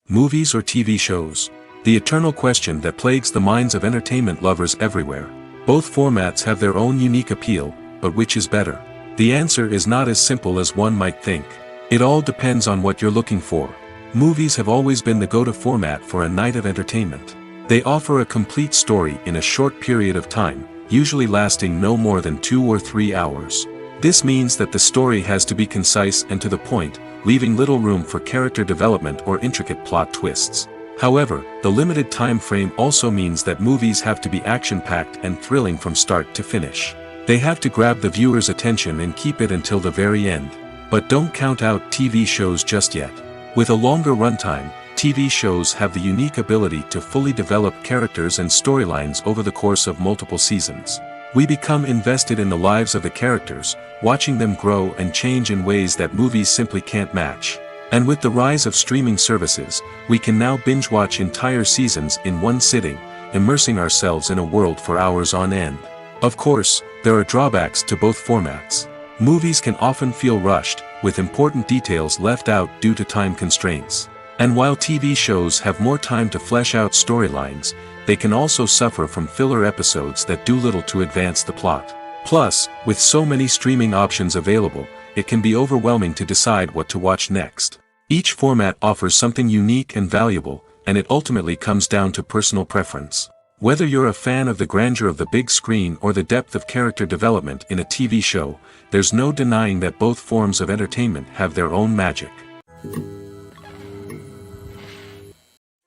Movies or TV shows? The eternal question that plagues the minds of entertainment lovers everywhere. Both formats have their own unique appeal, but which is better? The answer is not as simple as one might think. It all depends on what you're looking for. Movies have always been the go-to format for a night of entertainment. They offer a complete story in a short period of time, usually lasting no more than 2 or 3 hours. This means that the story has to be concise and to the point, leaving little room for character development or intricate plot twists. However, the limited time frame also means that movies have to be action-packed and thrilling from start to finish. They have to grab the viewer's attention and keep it until the very end. But don't count out TV shows just yet. With a longer runtime, TV shows have the unique ability to fully develop characters and storylines over the course of multiple seasons. We become invested in the lives of the characters, watching them grow and change in ways that movies simply can't match. And with the rise of streaming services, we can now binge-watch entire seasons in one sitting, immersing ourselves in a world for hours on end. Of course, there are drawbacks to both formats. Movies can often feel rushed, with important details left out due to time constraints. And while TV shows have more time to flesh out storylines, they can also suffer from filler episodes that do little to advance the plot. Plus, with so many streaming options available, it can be overwhelming to decide what to watch next. Each format offers something unique and valuable, and it ultimately comes down to personal preference. Whether you're a fan of the grandeur of the big screen or the depth of character development in a TV show, there's no denying that both forms of entertainment have their own magic.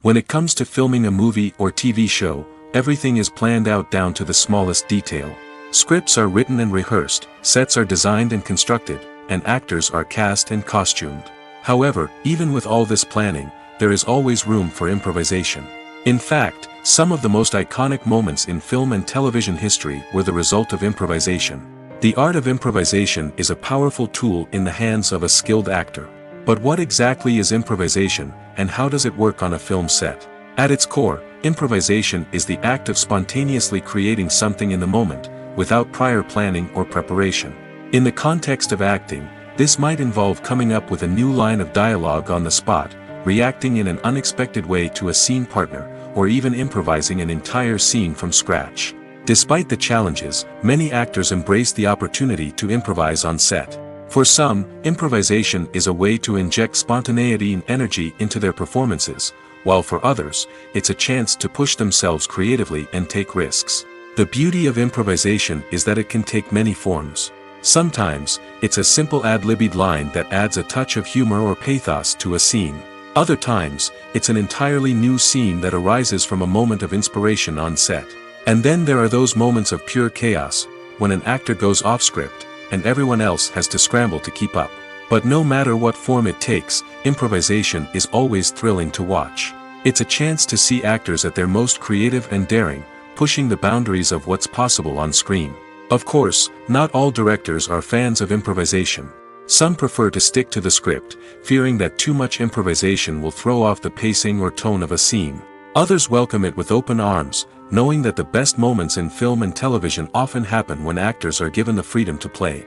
When it comes to filming a movie or TV show, everything is planned out down to the smallest detail. Scripts are written and rehearsed, sets are designed and constructed, and actors are cast and costumed. However, even with all this planning, there is always room for improvisation. In fact, some of the most iconic moments in film and television history were the result of improvisation. The art of improvisation is a powerful tool in the hands of a skilled actor. But what exactly is improvisation, and how does it work on a film set? At its core, improvisation is the act of spontaneously creating something in the moment, without prior planning or preparation. In the context of acting, this might involve coming up with a new line of dialogue on the spot, reacting in an unexpected way to a scene partner, or even improvising an entire scene from scratch. Despite the challenges, many actors embrace the opportunity to improvise on set. For some, improvisation is a way to inject spontaneity and energy into their performances, while for others, it's a chance to push themselves creatively and take risks. The beauty of improvisation is that it can take many forms. Sometimes, it's a simple ad-libbed line that adds a touch of humor or pathos to a scene. Other times, it's an entirely new scene that arises from a moment of inspiration on set. And then there are those moments of pure chaos, when an actor goes off script, and everyone else has to scramble to keep up. But no matter what form it takes, improvisation is always thrilling to watch. It's a chance to see actors at their most creative and daring, pushing the boundaries of what's possible on screen. Of course, not all directors are fans of improvisation. Some prefer to stick to the script, fearing that too much improvisation will throw off the pacing or tone of a scene. Others welcome it with open arms, knowing that the best moments in film and television often happen when actors are given the freedom to play.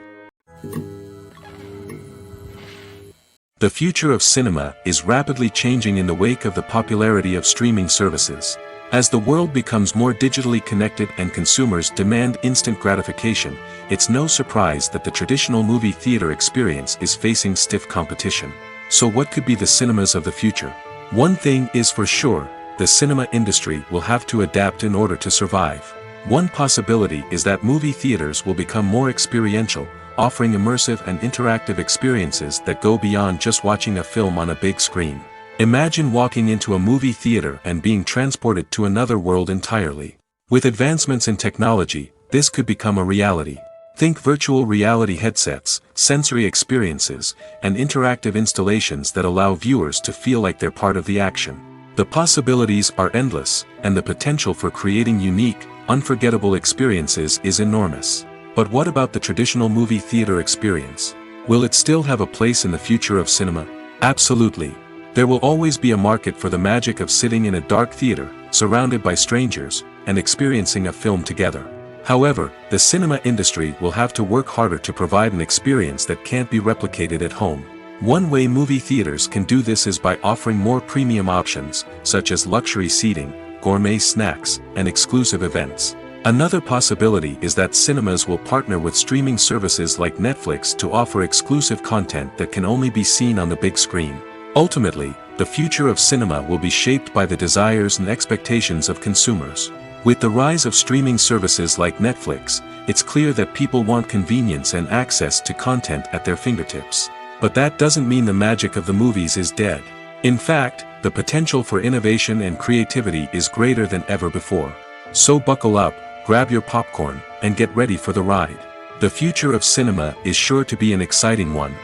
The future of cinema is rapidly changing in the wake of the popularity of streaming services. As the world becomes more digitally connected and consumers demand instant gratification, it's no surprise that the traditional movie theater experience is facing stiff competition. So what could be the cinemas of the future? One thing is for sure, the cinema industry will have to adapt in order to survive. One possibility is that movie theaters will become more experiential, offering immersive and interactive experiences that go beyond just watching a film on a big screen. Imagine walking into a movie theater and being transported to another world entirely. With advancements in technology, this could become a reality. Think virtual reality headsets, sensory experiences, and interactive installations that allow viewers to feel like they're part of the action. The possibilities are endless, and the potential for creating unique, unforgettable experiences is enormous. But what about the traditional movie theater experience? Will it still have a place in the future of cinema? Absolutely. There will always be a market for the magic of sitting in a dark theater, surrounded by strangers, and experiencing a film together. However, the cinema industry will have to work harder to provide an experience that can't be replicated at home. One way movie theaters can do this is by offering more premium options, such as luxury seating, gourmet snacks, and exclusive events. Another possibility is that cinemas will partner with streaming services like Netflix to offer exclusive content that can only be seen on the big screen. Ultimately, the future of cinema will be shaped by the desires and expectations of consumers. With the rise of streaming services like Netflix, it's clear that people want convenience and access to content at their fingertips. But that doesn't mean the magic of the movies is dead. In fact, the potential for innovation and creativity is greater than ever before. So buckle up, grab your popcorn, and get ready for the ride. The future of cinema is sure to be an exciting one.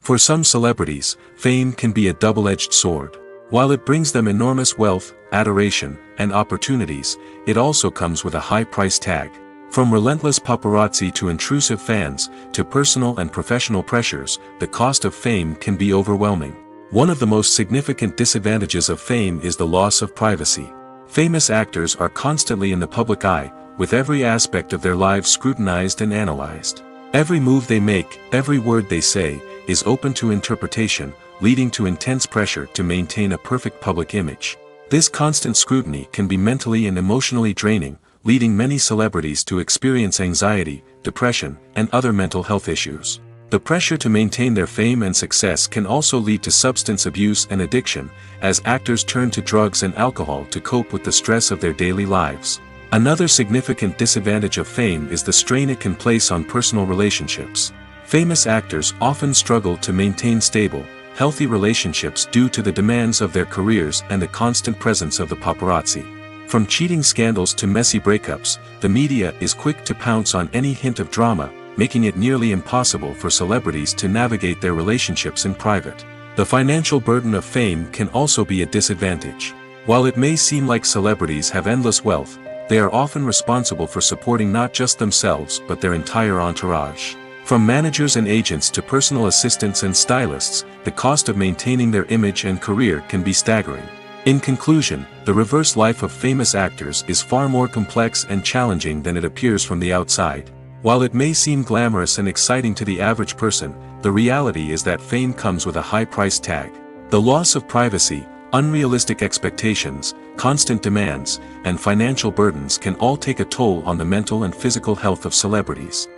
For some celebrities, fame can be a double-edged sword. While it brings them enormous wealth, adoration, and opportunities, it also comes with a high price tag. From relentless paparazzi to intrusive fans, to personal and professional pressures, the cost of fame can be overwhelming. One of the most significant disadvantages of fame is the loss of privacy. Famous actors are constantly in the public eye, with every aspect of their lives scrutinized and analyzed. Every move they make, every word they say, is open to interpretation, leading to intense pressure to maintain a perfect public image. This constant scrutiny can be mentally and emotionally draining, leading many celebrities to experience anxiety, depression, and other mental health issues. The pressure to maintain their fame and success can also lead to substance abuse and addiction, as actors turn to drugs and alcohol to cope with the stress of their daily lives. Another significant disadvantage of fame is the strain it can place on personal relationships. Famous actors often struggle to maintain stable, healthy relationships due to the demands of their careers and the constant presence of the paparazzi. From cheating scandals to messy breakups, the media is quick to pounce on any hint of drama, making it nearly impossible for celebrities to navigate their relationships in private. The financial burden of fame can also be a disadvantage. While it may seem like celebrities have endless wealth, they are often responsible for supporting not just themselves but their entire entourage. From managers and agents to personal assistants and stylists, the cost of maintaining their image and career can be staggering. In conclusion, the reverse life of famous actors is far more complex and challenging than it appears from the outside. While it may seem glamorous and exciting to the average person, the reality is that fame comes with a high price tag. The loss of privacy, unrealistic expectations, constant demands, and financial burdens can all take a toll on the mental and physical health of celebrities.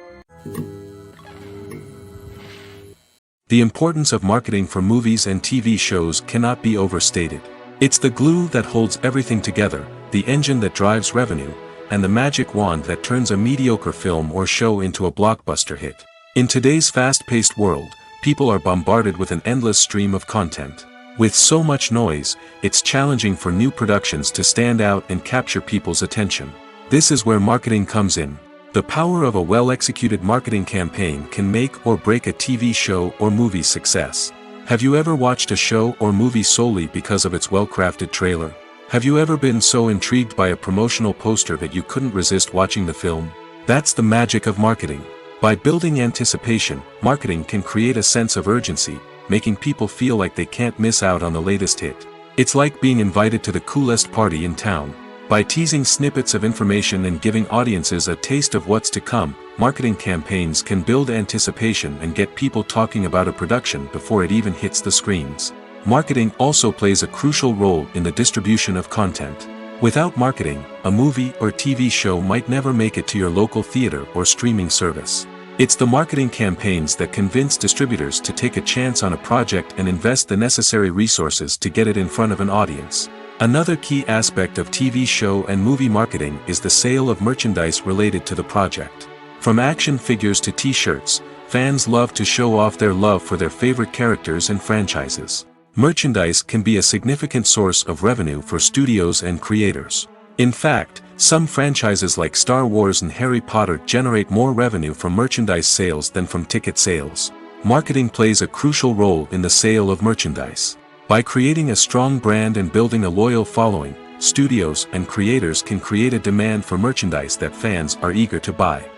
The importance of marketing for movies and TV shows cannot be overstated. It's the glue that holds everything together, the engine that drives revenue, and the magic wand that turns a mediocre film or show into a blockbuster hit. In today's fast-paced world, people are bombarded with an endless stream of content. With so much noise, it's challenging for new productions to stand out and capture people's attention. This is where marketing comes in. The power of a well-executed marketing campaign can make or break a TV show or movie's success. Have you ever watched a show or movie solely because of its well-crafted trailer? Have you ever been so intrigued by a promotional poster that you couldn't resist watching the film? That's the magic of marketing. By building anticipation, marketing can create a sense of urgency, making people feel like they can't miss out on the latest hit. It's like being invited to the coolest party in town. By teasing snippets of information and giving audiences a taste of what's to come, marketing campaigns can build anticipation and get people talking about a production before it even hits the screens. Marketing also plays a crucial role in the distribution of content. Without marketing, a movie or TV show might never make it to your local theater or streaming service. It's the marketing campaigns that convince distributors to take a chance on a project and invest the necessary resources to get it in front of an audience. Another key aspect of TV show and movie marketing is the sale of merchandise related to the project. From action figures to t-shirts, fans love to show off their love for their favorite characters and franchises. Merchandise can be a significant source of revenue for studios and creators. In fact, some franchises like Star Wars and Harry Potter generate more revenue from merchandise sales than from ticket sales. Marketing plays a crucial role in the sale of merchandise. By creating a strong brand and building a loyal following, studios and creators can create a demand for merchandise that fans are eager to buy.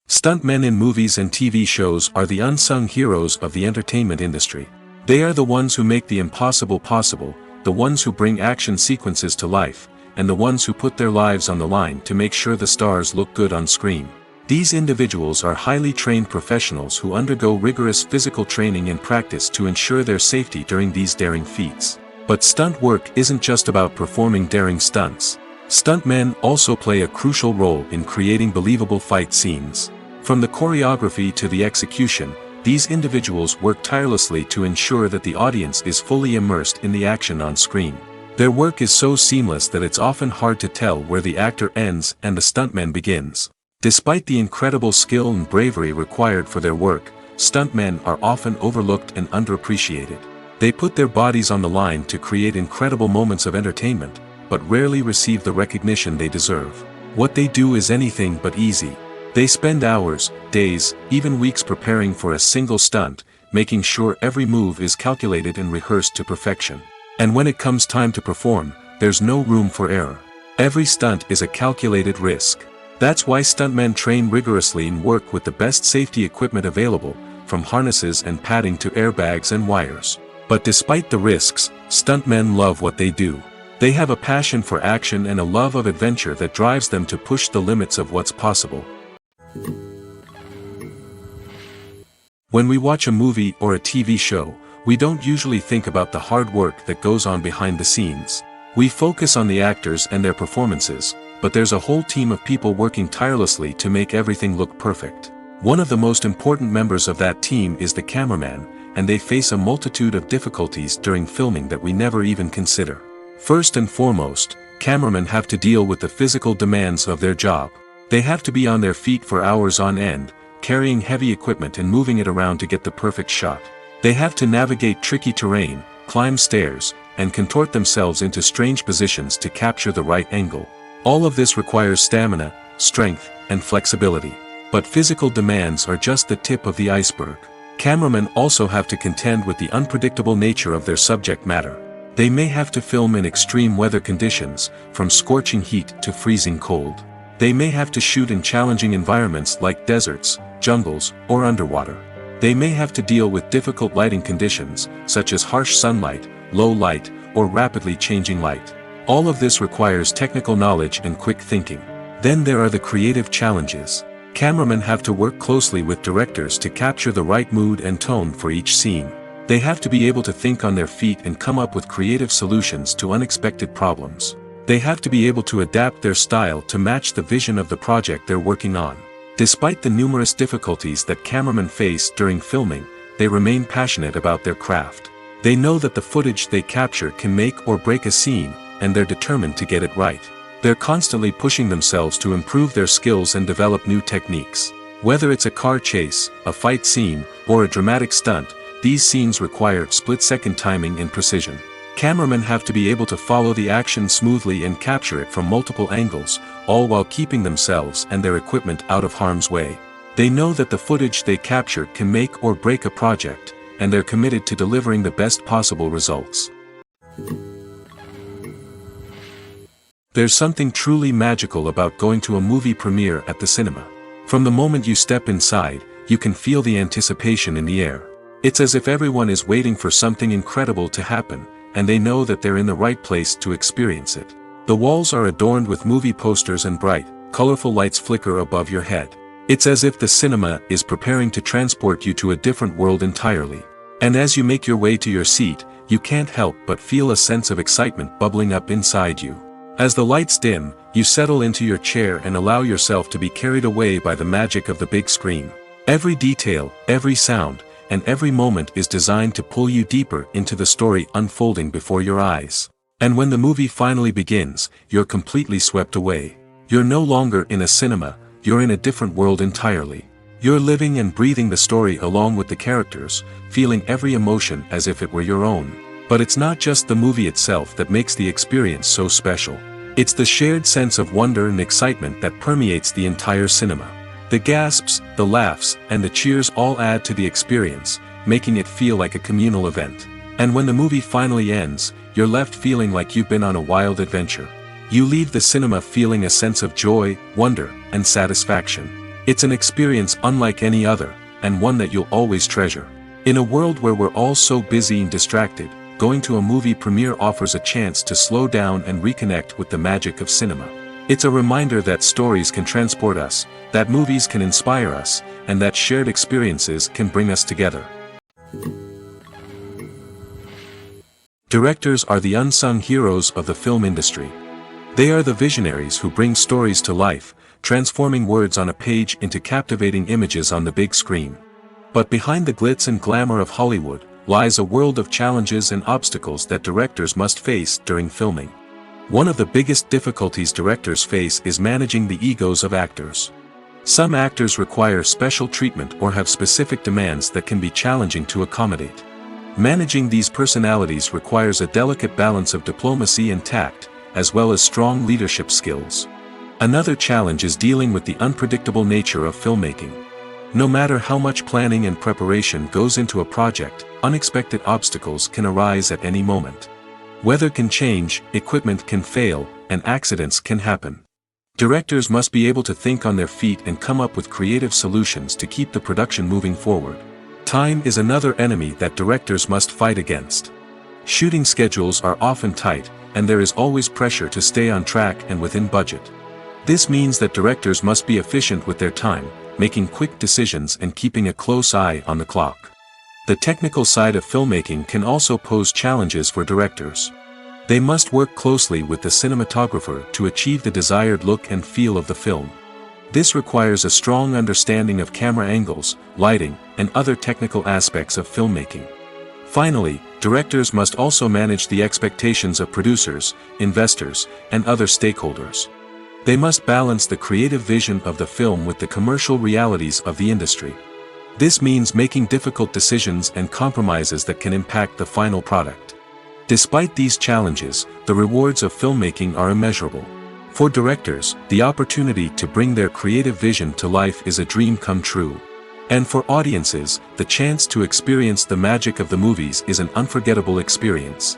Stuntmen in movies and TV shows are the unsung heroes of the entertainment industry. They are the ones who make the impossible possible, the ones who bring action sequences to life, and the ones who put their lives on the line to make sure the stars look good on screen. These individuals are highly trained professionals who undergo rigorous physical training and practice to ensure their safety during these daring feats. But stunt work isn't just about performing daring stunts. Stuntmen also play a crucial role in creating believable fight scenes. From the choreography to the execution, these individuals work tirelessly to ensure that the audience is fully immersed in the action on screen. Their work is so seamless that it's often hard to tell where the actor ends and the stuntman begins. Despite the incredible skill and bravery required for their work, stuntmen are often overlooked and underappreciated. They put their bodies on the line to create incredible moments of entertainment, but rarely receive the recognition they deserve. What they do is anything but easy. They spend hours, days, even weeks preparing for a single stunt, making sure every move is calculated and rehearsed to perfection. And when it comes time to perform, there's no room for error. Every stunt is a calculated risk. That's why stuntmen train rigorously and work with the best safety equipment available, from harnesses and padding to airbags and wires. But despite the risks, stuntmen love what they do. They have a passion for action and a love of adventure that drives them to push the limits of what's possible. When we watch a movie or a TV show, we don't usually think about the hard work that goes on behind the scenes. We focus on the actors and their performances, but there's a whole team of people working tirelessly to make everything look perfect. One of the most important members of that team is the cameraman, and they face a multitude of difficulties during filming that we never even consider. First and foremost, cameramen have to deal with the physical demands of their job. They have to be on their feet for hours on end, carrying heavy equipment and moving it around to get the perfect shot. They have to navigate tricky terrain, climb stairs, and contort themselves into strange positions to capture the right angle. All of this requires stamina, strength, and flexibility. But physical demands are just the tip of the iceberg. Cameramen also have to contend with the unpredictable nature of their subject matter. They may have to film in extreme weather conditions, from scorching heat to freezing cold. They may have to shoot in challenging environments like deserts, jungles, or underwater. They may have to deal with difficult lighting conditions, such as harsh sunlight, low light, or rapidly changing light. All of this requires technical knowledge and quick thinking. Then there are the creative challenges. Cameramen have to work closely with directors to capture the right mood and tone for each scene. They have to be able to think on their feet and come up with creative solutions to unexpected problems. They have to be able to adapt their style to match the vision of the project they're working on. Despite the numerous difficulties that cameramen face during filming, they remain passionate about their craft. They know that the footage they capture can make or break a scene, and they're determined to get it right. They're constantly pushing themselves to improve their skills and develop new techniques. Whether it's a car chase, a fight scene, or a dramatic stunt, these scenes require split-second timing and precision. Cameramen have to be able to follow the action smoothly and capture it from multiple angles, all while keeping themselves and their equipment out of harm's way. They know that the footage they capture can make or break a project, and they're committed to delivering the best possible results. There's something truly magical about going to a movie premiere at the cinema. From the moment you step inside, you can feel the anticipation in the air. It's as if everyone is waiting for something incredible to happen, and they know that they're in the right place to experience it. The walls are adorned with movie posters and bright, colorful lights flicker above your head. It's as if the cinema is preparing to transport you to a different world entirely. And as you make your way to your seat, you can't help but feel a sense of excitement bubbling up inside you. As the lights dim, you settle into your chair and allow yourself to be carried away by the magic of the big screen. Every detail, every sound, and every moment is designed to pull you deeper into the story unfolding before your eyes. And when the movie finally begins, you're completely swept away. You're no longer in a cinema, you're in a different world entirely. You're living and breathing the story along with the characters, feeling every emotion as if it were your own. But it's not just the movie itself that makes the experience so special. It's the shared sense of wonder and excitement that permeates the entire cinema. The gasps, the laughs, and the cheers all add to the experience, making it feel like a communal event. And when the movie finally ends, you're left feeling like you've been on a wild adventure. You leave the cinema feeling a sense of joy, wonder, and satisfaction. It's an experience unlike any other, and one that you'll always treasure. In a world where we're all so busy and distracted, going to a movie premiere offers a chance to slow down and reconnect with the magic of cinema. It's a reminder that stories can transport us, that movies can inspire us, and that shared experiences can bring us together. Directors are the unsung heroes of the film industry. They are the visionaries who bring stories to life, transforming words on a page into captivating images on the big screen. But behind the glitz and glamour of Hollywood, lies a world of challenges and obstacles that directors must face during filming. One of the biggest difficulties directors face is managing the egos of actors. Some actors require special treatment or have specific demands that can be challenging to accommodate. Managing these personalities requires a delicate balance of diplomacy and tact, as well as strong leadership skills. Another challenge is dealing with the unpredictable nature of filmmaking. No matter how much planning and preparation goes into a project, unexpected obstacles can arise at any moment. Weather can change, equipment can fail, and accidents can happen. Directors must be able to think on their feet and come up with creative solutions to keep the production moving forward. Time is another enemy that directors must fight against. Shooting schedules are often tight, and there is always pressure to stay on track and within budget. This means that directors must be efficient with their time, making quick decisions and keeping a close eye on the clock. The technical side of filmmaking can also pose challenges for directors. They must work closely with the cinematographer to achieve the desired look and feel of the film. This requires a strong understanding of camera angles, lighting, and other technical aspects of filmmaking. Finally, directors must also manage the expectations of producers, investors, and other stakeholders. They must balance the creative vision of the film with the commercial realities of the industry. This means making difficult decisions and compromises that can impact the final product. Despite these challenges, the rewards of filmmaking are immeasurable. For directors, the opportunity to bring their creative vision to life is a dream come true. And for audiences, the chance to experience the magic of the movies is an unforgettable experience.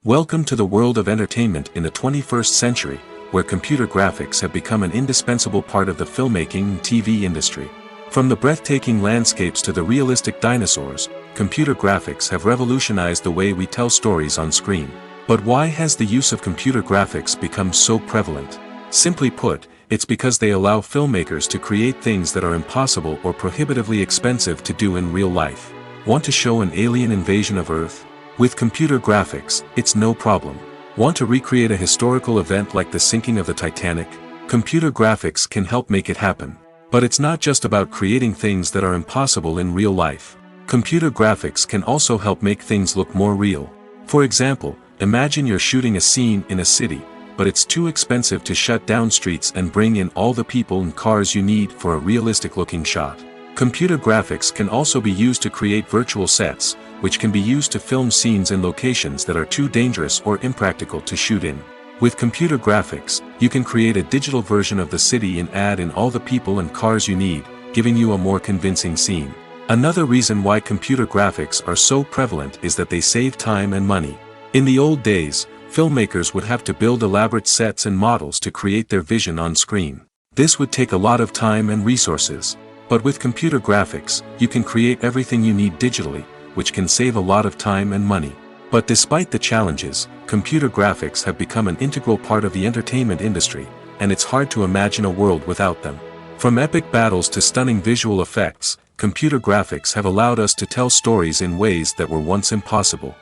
Welcome to the world of entertainment in the 21st century, where computer graphics have become an indispensable part of the filmmaking and TV industry. From the breathtaking landscapes to the realistic dinosaurs, computer graphics have revolutionized the way we tell stories on screen. But why has the use of computer graphics become so prevalent? Simply put, it's because they allow filmmakers to create things that are impossible or prohibitively expensive to do in real life. Want to show an alien invasion of Earth? With computer graphics, it's no problem. Want to recreate a historical event like the sinking of the Titanic? Computer graphics can help make it happen. But it's not just about creating things that are impossible in real life. Computer graphics can also help make things look more real. For example, imagine you're shooting a scene in a city, but it's too expensive to shut down streets and bring in all the people and cars you need for a realistic-looking shot. Computer graphics can also be used to create virtual sets, which can be used to film scenes in locations that are too dangerous or impractical to shoot in. With computer graphics, you can create a digital version of the city and add in all the people and cars you need, giving you a more convincing scene. Another reason why computer graphics are so prevalent is that they save time and money. In the old days, filmmakers would have to build elaborate sets and models to create their vision on screen. This would take a lot of time and resources. But with computer graphics, you can create everything you need digitally, which can save a lot of time and money. But despite the challenges, computer graphics have become an integral part of the entertainment industry, and it's hard to imagine a world without them. From epic battles to stunning visual effects, computer graphics have allowed us to tell stories in ways that were once impossible.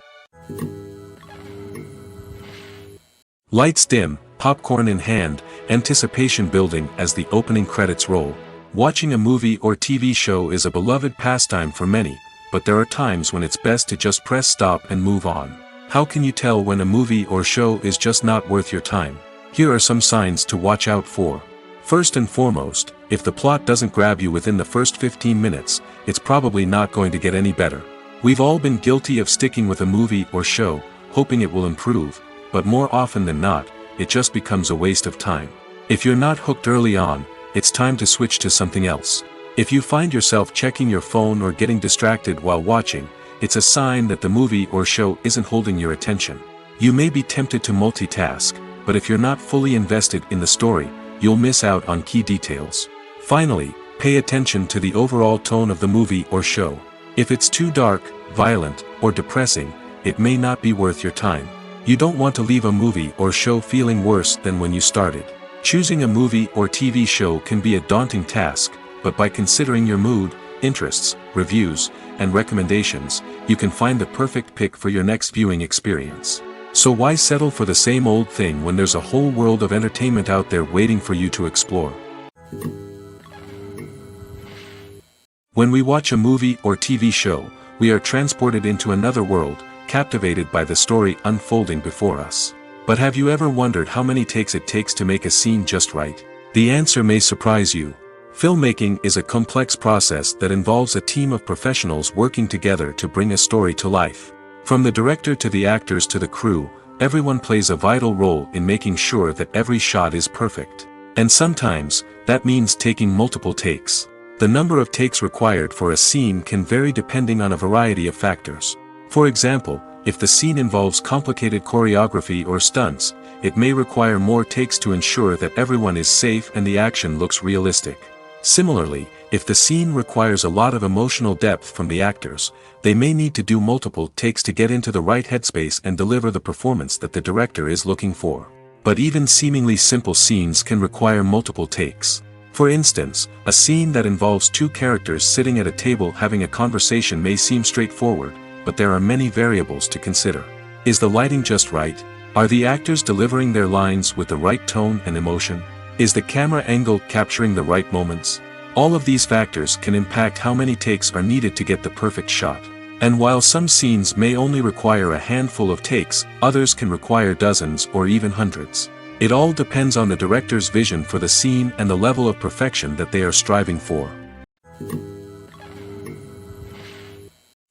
Lights dim, popcorn in hand, anticipation building as the opening credits roll. Watching a movie or TV show is a beloved pastime for many, but there are times when it's best to just press stop and move on. How can you tell when a movie or show is just not worth your time? Here are some signs to watch out for. First and foremost, if the plot doesn't grab you within the first 15 minutes, it's probably not going to get any better. We've all been guilty of sticking with a movie or show, hoping it will improve, but more often than not, it just becomes a waste of time. If you're not hooked early on, it's time to switch to something else. If you find yourself checking your phone or getting distracted while watching, it's a sign that the movie or show isn't holding your attention. You may be tempted to multitask, but if you're not fully invested in the story, you'll miss out on key details. Finally, pay attention to the overall tone of the movie or show. If it's too dark, violent, or depressing, it may not be worth your time. You don't want to leave a movie or show feeling worse than when you started. Choosing a movie or TV show can be a daunting task, but by considering your mood, interests, reviews, and recommendations, you can find the perfect pick for your next viewing experience. So why settle for the same old thing when there's a whole world of entertainment out there waiting for you to explore? When we watch a movie or TV show, we are transported into another world, captivated by the story unfolding before us. But have you ever wondered how many takes it takes to make a scene just right? The answer may surprise you. Filmmaking is a complex process that involves a team of professionals working together to bring a story to life. From the director to the actors to the crew, everyone plays a vital role in making sure that every shot is perfect. And sometimes, that means taking multiple takes. The number of takes required for a scene can vary depending on a variety of factors. For example, if the scene involves complicated choreography or stunts, it may require more takes to ensure that everyone is safe and the action looks realistic. Similarly, if the scene requires a lot of emotional depth from the actors, they may need to do multiple takes to get into the right headspace and deliver the performance that the director is looking for. But even seemingly simple scenes can require multiple takes. For instance, a scene that involves two characters sitting at a table having a conversation may seem straightforward, but there are many variables to consider. Is the lighting just right? Are the actors delivering their lines with the right tone and emotion? Is the camera angle capturing the right moments? All of these factors can impact how many takes are needed to get the perfect shot. And while some scenes may only require a handful of takes, others can require dozens or even hundreds. It all depends on the director's vision for the scene and the level of perfection that they are striving for.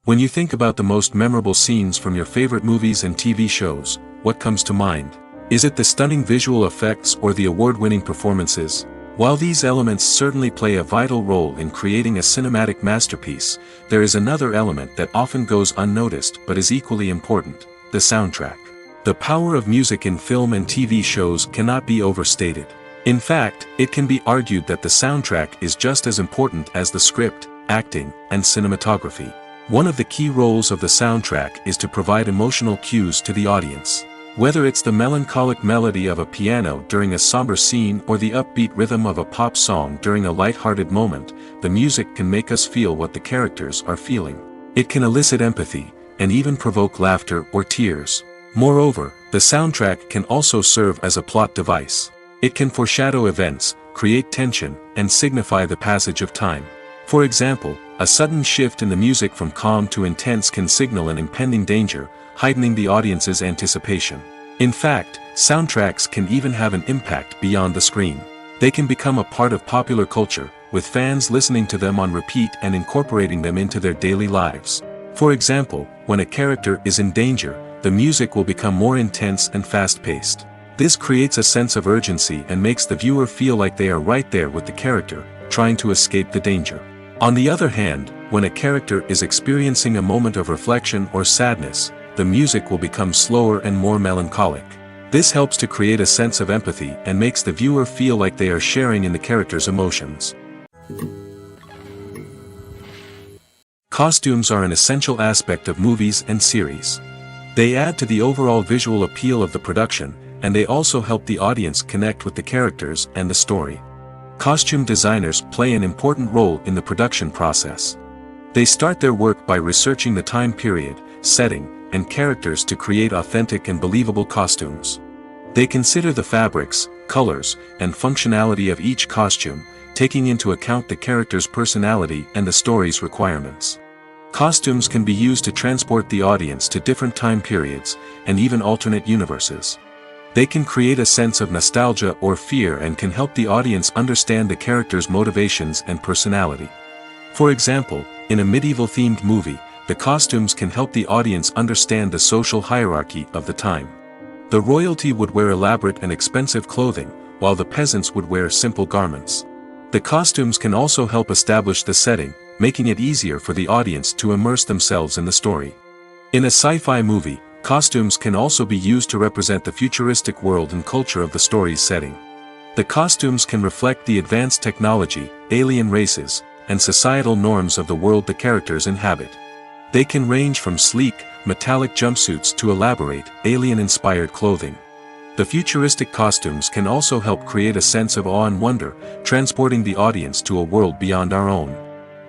When you think about the most memorable scenes from your favorite movies and TV shows, what comes to mind? Is it the stunning visual effects or the award-winning performances? While these elements certainly play a vital role in creating a cinematic masterpiece, there is another element that often goes unnoticed but is equally important: the soundtrack. The power of music in film and TV shows cannot be overstated. In fact, it can be argued that the soundtrack is just as important as the script, acting, and cinematography. One of the key roles of the soundtrack is to provide emotional cues to the audience. Whether it's the melancholic melody of a piano during a somber scene or the upbeat rhythm of a pop song during a light-hearted moment, the music can make us feel what the characters are feeling. It can elicit empathy, and even provoke laughter or tears. Moreover, the soundtrack can also serve as a plot device. It can foreshadow events, create tension, and signify the passage of time. For example, a sudden shift in the music from calm to intense can signal an impending danger, heightening the audience's anticipation. In fact, soundtracks can even have an impact beyond the screen. They can become a part of popular culture, with fans listening to them on repeat and incorporating them into their daily lives. For example, when a character is in danger, the music will become more intense and fast-paced. This creates a sense of urgency and makes the viewer feel like they are right there with the character, trying to escape the danger. On the other hand, when a character is experiencing a moment of reflection or sadness, the music will become slower and more melancholic. This helps to create a sense of empathy and makes the viewer feel like they are sharing in the character's emotions. Costumes are an essential aspect of movies and series. They add to the overall visual appeal of the production, and they also help the audience connect with the characters and the story. Costume designers play an important role in the production process. They start their work by researching the time period, setting, and characters to create authentic and believable costumes. They consider the fabrics, colors, and functionality of each costume, taking into account the character's personality and the story's requirements. Costumes can be used to transport the audience to different time periods, and even alternate universes. They can create a sense of nostalgia or fear and can help the audience understand the character's motivations and personality. For example, in a medieval-themed movie, the costumes can help the audience understand the social hierarchy of the time. The royalty would wear elaborate and expensive clothing, while the peasants would wear simple garments. The costumes can also help establish the setting, making it easier for the audience to immerse themselves in the story. In a sci-fi movie, costumes can also be used to represent the futuristic world and culture of the story's setting. The costumes can reflect the advanced technology, alien races, and societal norms of the world the characters inhabit. They can range from sleek, metallic jumpsuits to elaborate, alien-inspired clothing. The futuristic costumes can also help create a sense of awe and wonder, transporting the audience to a world beyond our own.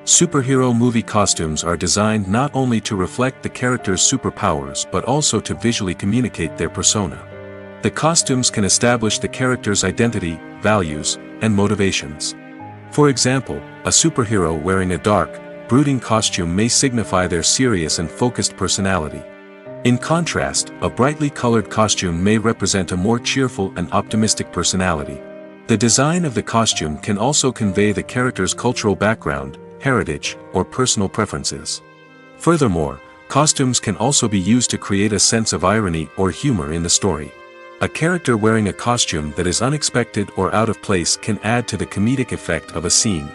Superhero movie costumes are designed not only to reflect the character's superpowers but also to visually communicate their persona. The costumes can establish the character's identity, values, and motivations. For example, a superhero wearing a dark, brooding costume may signify their serious and focused personality. In contrast, a brightly colored costume may represent a more cheerful and optimistic personality. The design of the costume can also convey the character's cultural background, heritage, or personal preferences. Furthermore, costumes can also be used to create a sense of irony or humor in the story. A character wearing a costume that is unexpected or out of place can add to the comedic effect of a scene.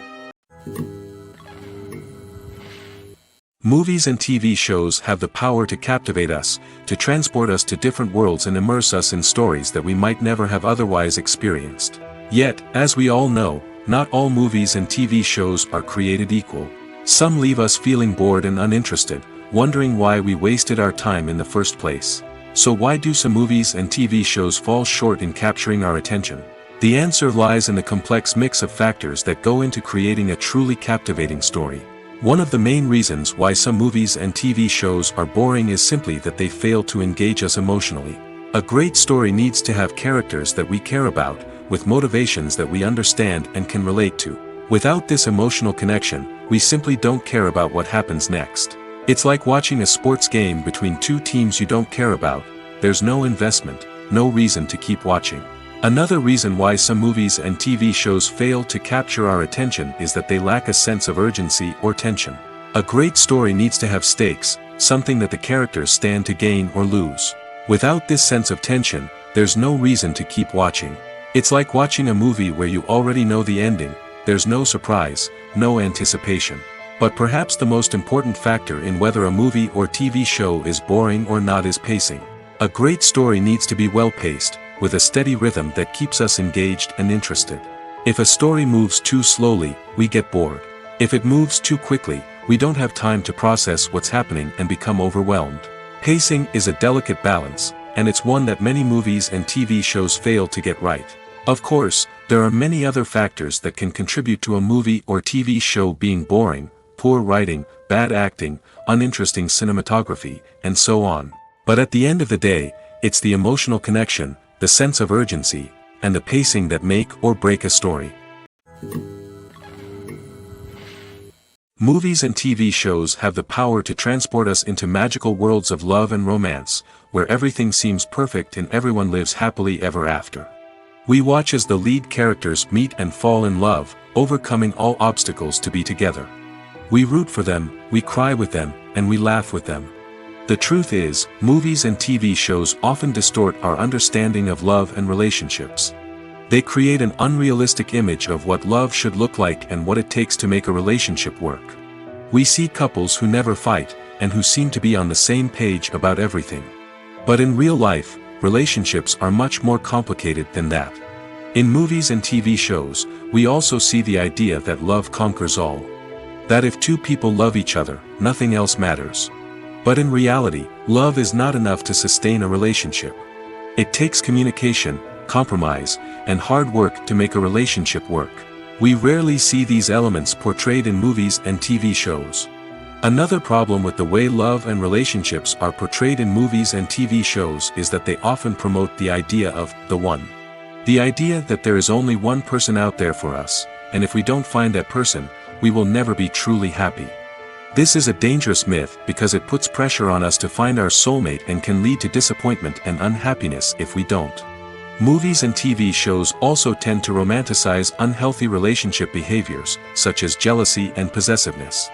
Movies and TV shows have the power to captivate us, to transport us to different worlds and immerse us in stories that we might never have otherwise experienced. Yet, as we all know, not all movies and TV shows are created equal. Some leave us feeling bored and uninterested, wondering why we wasted our time in the first place. So why do some movies and TV shows fall short in capturing our attention? The answer lies in the complex mix of factors that go into creating a truly captivating story. One of the main reasons why some movies and TV shows are boring is simply that they fail to engage us emotionally. A great story needs to have characters that we care about, with motivations that we understand and can relate to. Without this emotional connection, we simply don't care about what happens next. It's like watching a sports game between two teams you don't care about. There's no investment, no reason to keep watching. Another reason why some movies and TV shows fail to capture our attention is that they lack a sense of urgency or tension. A great story needs to have stakes, something that the characters stand to gain or lose. Without this sense of tension, there's no reason to keep watching. It's like watching a movie where you already know the ending. There's no surprise, no anticipation. But perhaps the most important factor in whether a movie or TV show is boring or not is pacing. A great story needs to be well-paced, with a steady rhythm that keeps us engaged and interested. If a story moves too slowly, we get bored. If it moves too quickly, we don't have time to process what's happening and become overwhelmed. Pacing is a delicate balance, and it's one that many movies and TV shows fail to get right. Of course, there are many other factors that can contribute to a movie or TV show being boring: poor writing, bad acting, uninteresting cinematography, and so on. But at the end of the day, it's the emotional connection, the sense of urgency, and the pacing that make or break a story. Movies and TV shows have the power to transport us into magical worlds of love and romance, where everything seems perfect and everyone lives happily ever after. We watch as the lead characters meet and fall in love, overcoming all obstacles to be together. We root for them, we cry with them, and we laugh with them. The truth is, movies and TV shows often distort our understanding of love and relationships. They create an unrealistic image of what love should look like and what it takes to make a relationship work. We see couples who never fight, and who seem to be on the same page about everything. But in real life, relationships are much more complicated than that. In movies and TV shows, we also see the idea that love conquers all. That if two people love each other, nothing else matters. But in reality, love is not enough to sustain a relationship. It takes communication, compromise, and hard work to make a relationship work. We rarely see these elements portrayed in movies and TV shows. Another problem with the way love and relationships are portrayed in movies and TV shows is that they often promote the idea of the one. The idea that there is only one person out there for us, and if we don't find that person, we will never be truly happy. This is a dangerous myth because it puts pressure on us to find our soulmate and can lead to disappointment and unhappiness if we don't. Movies and TV shows also tend to romanticize unhealthy relationship behaviors, such as jealousy and possessiveness.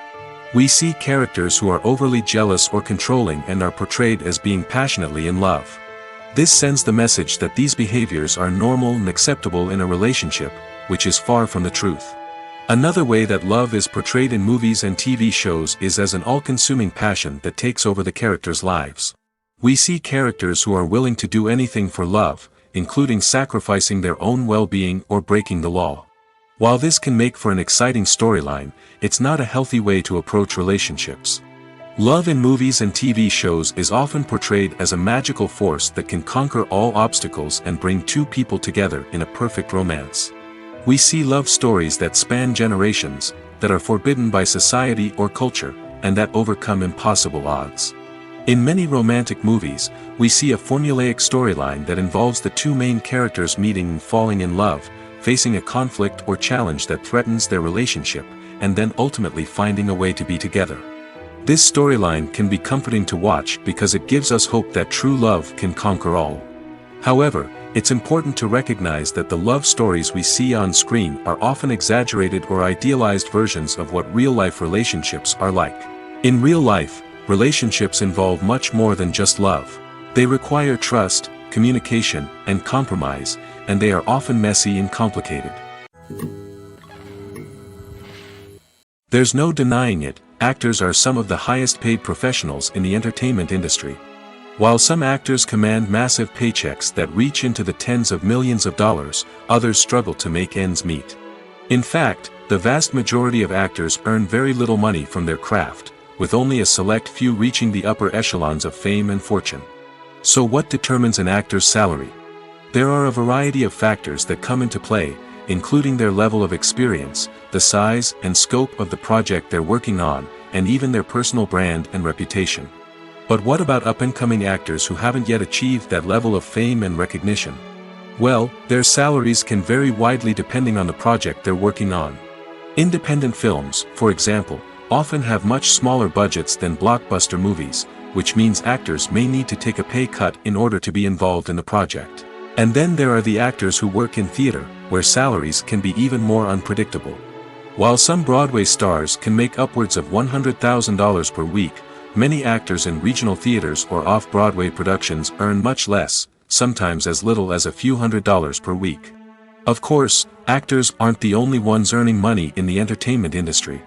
We see characters who are overly jealous or controlling and are portrayed as being passionately in love. This sends the message that these behaviors are normal and acceptable in a relationship, which is far from the truth. Another way that love is portrayed in movies and TV shows is as an all-consuming passion that takes over the characters' lives. We see characters who are willing to do anything for love, including sacrificing their own well-being or breaking the law. While this can make for an exciting storyline, it's not a healthy way to approach relationships. Love in movies and TV shows is often portrayed as a magical force that can conquer all obstacles and bring two people together in a perfect romance. We see love stories that span generations, that are forbidden by society or culture, and that overcome impossible odds. In many romantic movies, we see a formulaic storyline that involves the two main characters meeting and falling in love, facing a conflict or challenge that threatens their relationship, and then ultimately finding a way to be together. This storyline can be comforting to watch because it gives us hope that true love can conquer all. However, it's important to recognize that the love stories we see on screen are often exaggerated or idealized versions of what real-life relationships are like. In real life, relationships involve much more than just love. They require trust, communication, and compromise, and they are often messy and complicated. There's no denying it, actors are some of the highest-paid professionals in the entertainment industry. While some actors command massive paychecks that reach into the tens of millions of dollars, others struggle to make ends meet. In fact, the vast majority of actors earn very little money from their craft, with only a select few reaching the upper echelons of fame and fortune. So what determines an actor's salary? There are a variety of factors that come into play, including their level of experience, the size and scope of the project they're working on, and even their personal brand and reputation. But what about up-and-coming actors who haven't yet achieved that level of fame and recognition? Well, their salaries can vary widely depending on the project they're working on. Independent films, for example, often have much smaller budgets than blockbuster movies, which means actors may need to take a pay cut in order to be involved in the project. And then there are the actors who work in theater, where salaries can be even more unpredictable. While some Broadway stars can make upwards of $100,000 per week, many actors in regional theaters or off-Broadway productions earn much less, sometimes as little as a few $100s per week. Of course, actors aren't the only ones earning money in the entertainment industry.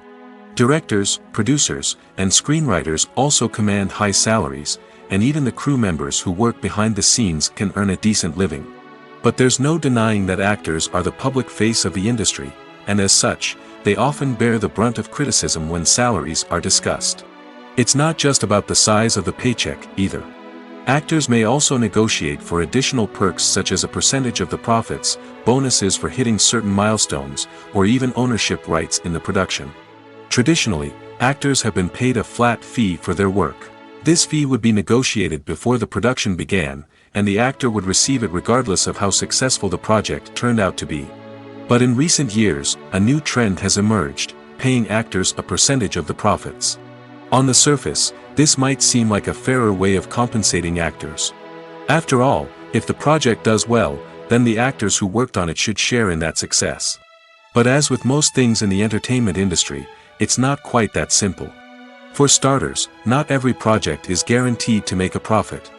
Directors, producers, and screenwriters also command high salaries, and even the crew members who work behind the scenes can earn a decent living. But there's no denying that actors are the public face of the industry, and as such, they often bear the brunt of criticism when salaries are discussed. It's not just about the size of the paycheck, either. Actors may also negotiate for additional perks such as a percentage of the profits, bonuses for hitting certain milestones, or even ownership rights in the production. Traditionally, actors have been paid a flat fee for their work. This fee would be negotiated before the production began, and the actor would receive it regardless of how successful the project turned out to be. But in recent years, a new trend has emerged, paying actors a percentage of the profits. On the surface, this might seem like a fairer way of compensating actors. After all, if the project does well, then the actors who worked on it should share in that success. But as with most things in the entertainment industry, it's not quite that simple. For starters, not every project is guaranteed to make a profit.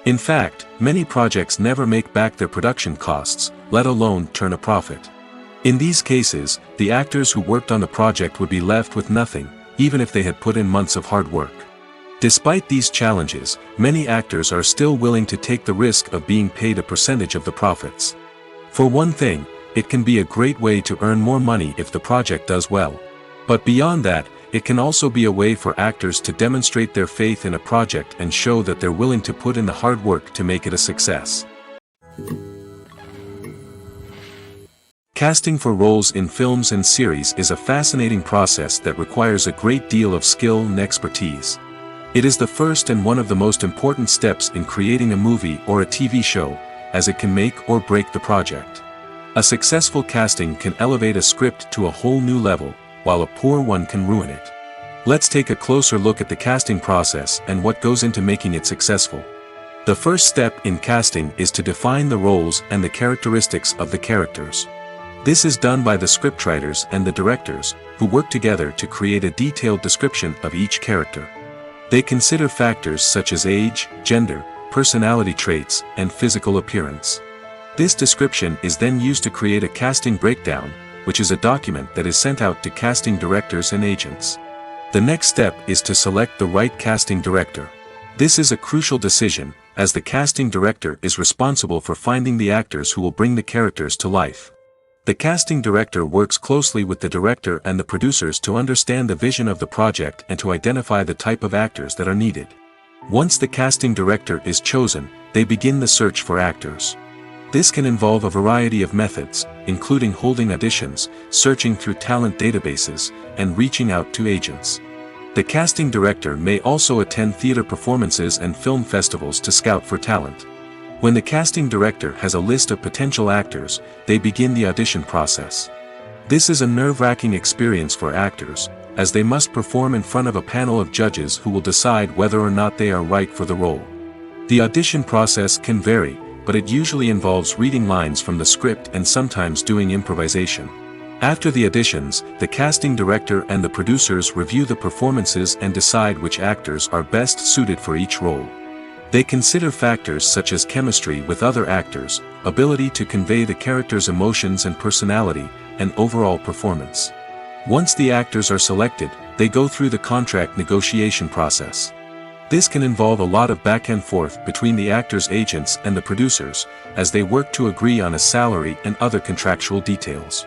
In fact, many projects never make back their production costs, let alone turn a profit. In these cases, the actors who worked on the project would be left with nothing, even if they had put in months of hard work. Despite these challenges, many actors are still willing to take the risk of being paid a percentage of the profits. For one thing, it can be a great way to earn more money if the project does well. But beyond that, it can also be a way for actors to demonstrate their faith in a project and show that they're willing to put in the hard work to make it a success. Casting for roles in films and series is a fascinating process that requires a great deal of skill and expertise. It is the first and one of the most important steps in creating a movie or a TV show, as it can make or break the project. A successful casting can elevate a script to a whole new level, while a poor one can ruin it. Let's take a closer look at the casting process and what goes into making it successful. The first step in casting is to define the roles and the characteristics of the characters. This is done by the scriptwriters and the directors, who work together to create a detailed description of each character. They consider factors such as age, gender, personality traits, and physical appearance. This description is then used to create a casting breakdown, which is a document that is sent out to casting directors and agents. The next step is to select the right casting director. This is a crucial decision, as the casting director is responsible for finding the actors who will bring the characters to life. The casting director works closely with the director and the producers to understand the vision of the project and to identify the type of actors that are needed. Once the casting director is chosen, they begin the search for actors. This can involve a variety of methods, including holding auditions, searching through talent databases, and reaching out to agents. The casting director may also attend theater performances and film festivals to scout for talent. When the casting director has a list of potential actors, they begin the audition process. This is a nerve-wracking experience for actors, as they must perform in front of a panel of judges who will decide whether or not they are right for the role. The audition process can vary, but it usually involves reading lines from the script and sometimes doing improvisation. After the auditions, the casting director and the producers review the performances and decide which actors are best suited for each role. They consider factors such as chemistry with other actors, ability to convey the character's emotions and personality, and overall performance. Once the actors are selected, they go through the contract negotiation process. This can involve a lot of back and forth between the actors' agents and the producers, as they work to agree on a salary and other contractual details.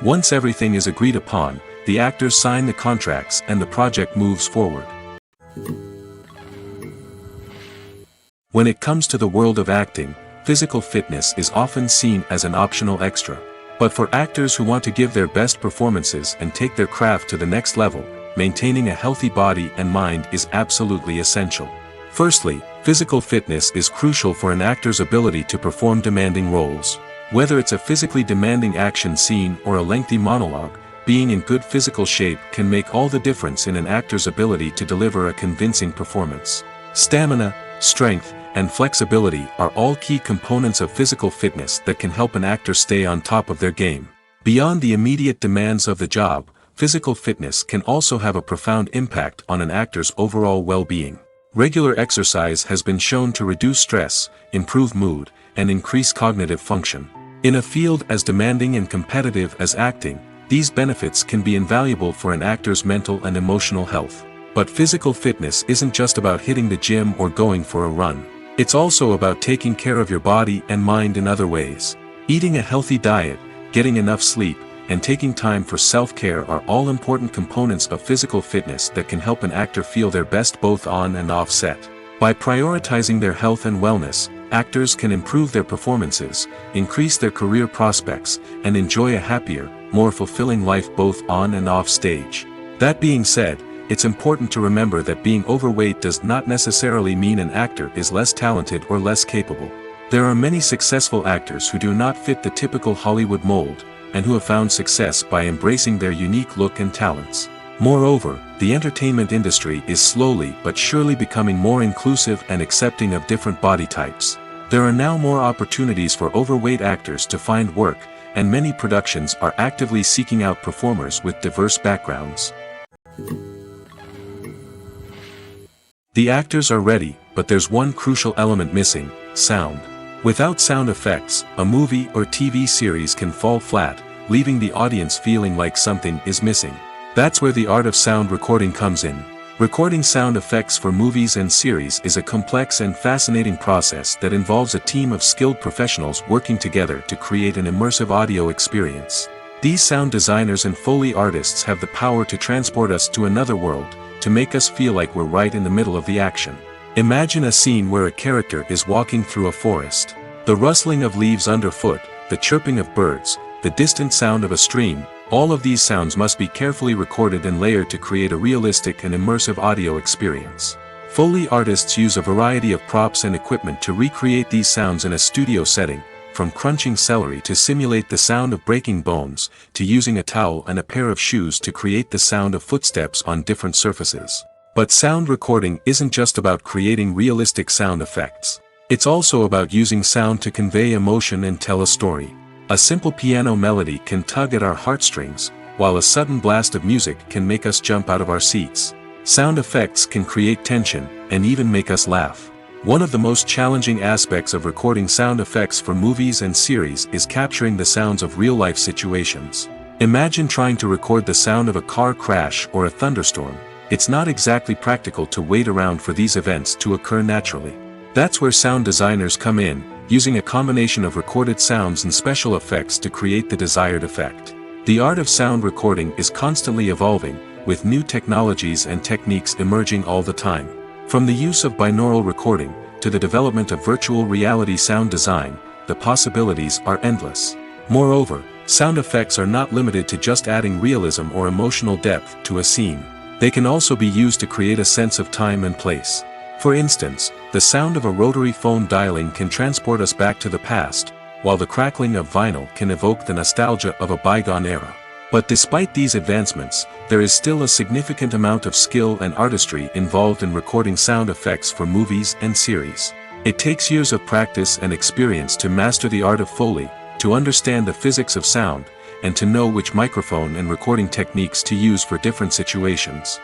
Once everything is agreed upon, the actors sign the contracts and the project moves forward. When it comes to the world of acting, physical fitness is often seen as an optional extra. But for actors who want to give their best performances and take their craft to the next level, maintaining a healthy body and mind is absolutely essential. Firstly, physical fitness is crucial for an actor's ability to perform demanding roles. Whether it's a physically demanding action scene or a lengthy monologue, being in good physical shape can make all the difference in an actor's ability to deliver a convincing performance. Stamina, strength, and flexibility are all key components of physical fitness that can help an actor stay on top of their game. Beyond the immediate demands of the job, physical fitness can also have a profound impact on an actor's overall well-being. Regular exercise has been shown to reduce stress, improve mood, and increase cognitive function. In a field as demanding and competitive as acting, these benefits can be invaluable for an actor's mental and emotional health. But physical fitness isn't just about hitting the gym or going for a run. It's also about taking care of your body and mind in other ways. Eating a healthy diet, getting enough sleep, and taking time for self-care are all important components of physical fitness that can help an actor feel their best both on and off set. By prioritizing their health and wellness, actors can improve their performances, increase their career prospects, and enjoy a happier, more fulfilling life both on and off stage. That being said, it's important to remember that being overweight does not necessarily mean an actor is less talented or less capable. There are many successful actors who do not fit the typical Hollywood mold, and who have found success by embracing their unique look and talents. Moreover, the entertainment industry is slowly but surely becoming more inclusive and accepting of different body types. There are now more opportunities for overweight actors to find work, and many productions are actively seeking out performers with diverse backgrounds. The actors are ready, but there's one crucial element missing: sound. Without sound effects, a movie or TV series can fall flat, leaving the audience feeling like something is missing. That's where the art of sound recording comes in. Recording sound effects for movies and series is a complex and fascinating process that involves a team of skilled professionals working together to create an immersive audio experience. These sound designers and Foley artists have the power to transport us to another world, to make us feel like we're right in the middle of the action. Imagine a scene where a character is walking through a forest. The rustling of leaves underfoot, the chirping of birds, the distant sound of a stream, all of these sounds must be carefully recorded and layered to create a realistic and immersive audio experience. Foley artists use a variety of props and equipment to recreate these sounds in a studio setting, from crunching celery to simulate the sound of breaking bones, to using a towel and a pair of shoes to create the sound of footsteps on different surfaces. But sound recording isn't just about creating realistic sound effects. It's also about using sound to convey emotion and tell a story. A simple piano melody can tug at our heartstrings, while a sudden blast of music can make us jump out of our seats. Sound effects can create tension, and even make us laugh. One of the most challenging aspects of recording sound effects for movies and series is capturing the sounds of real-life situations. Imagine trying to record the sound of a car crash or a thunderstorm. It's not exactly practical to wait around for these events to occur naturally. That's where sound designers come in, using a combination of recorded sounds and special effects to create the desired effect. The art of sound recording is constantly evolving, with new technologies and techniques emerging all the time. From the use of binaural recording, to the development of virtual reality sound design, the possibilities are endless. Moreover, sound effects are not limited to just adding realism or emotional depth to a scene. They can also be used to create a sense of time and place. For instance, the sound of a rotary phone dialing can transport us back to the past, while the crackling of vinyl can evoke the nostalgia of a bygone era. But despite these advancements, there is still a significant amount of skill and artistry involved in recording sound effects for movies and series. It takes years of practice and experience to master the art of Foley, to understand the physics of sound, and to know which microphone and recording techniques to use for different situations.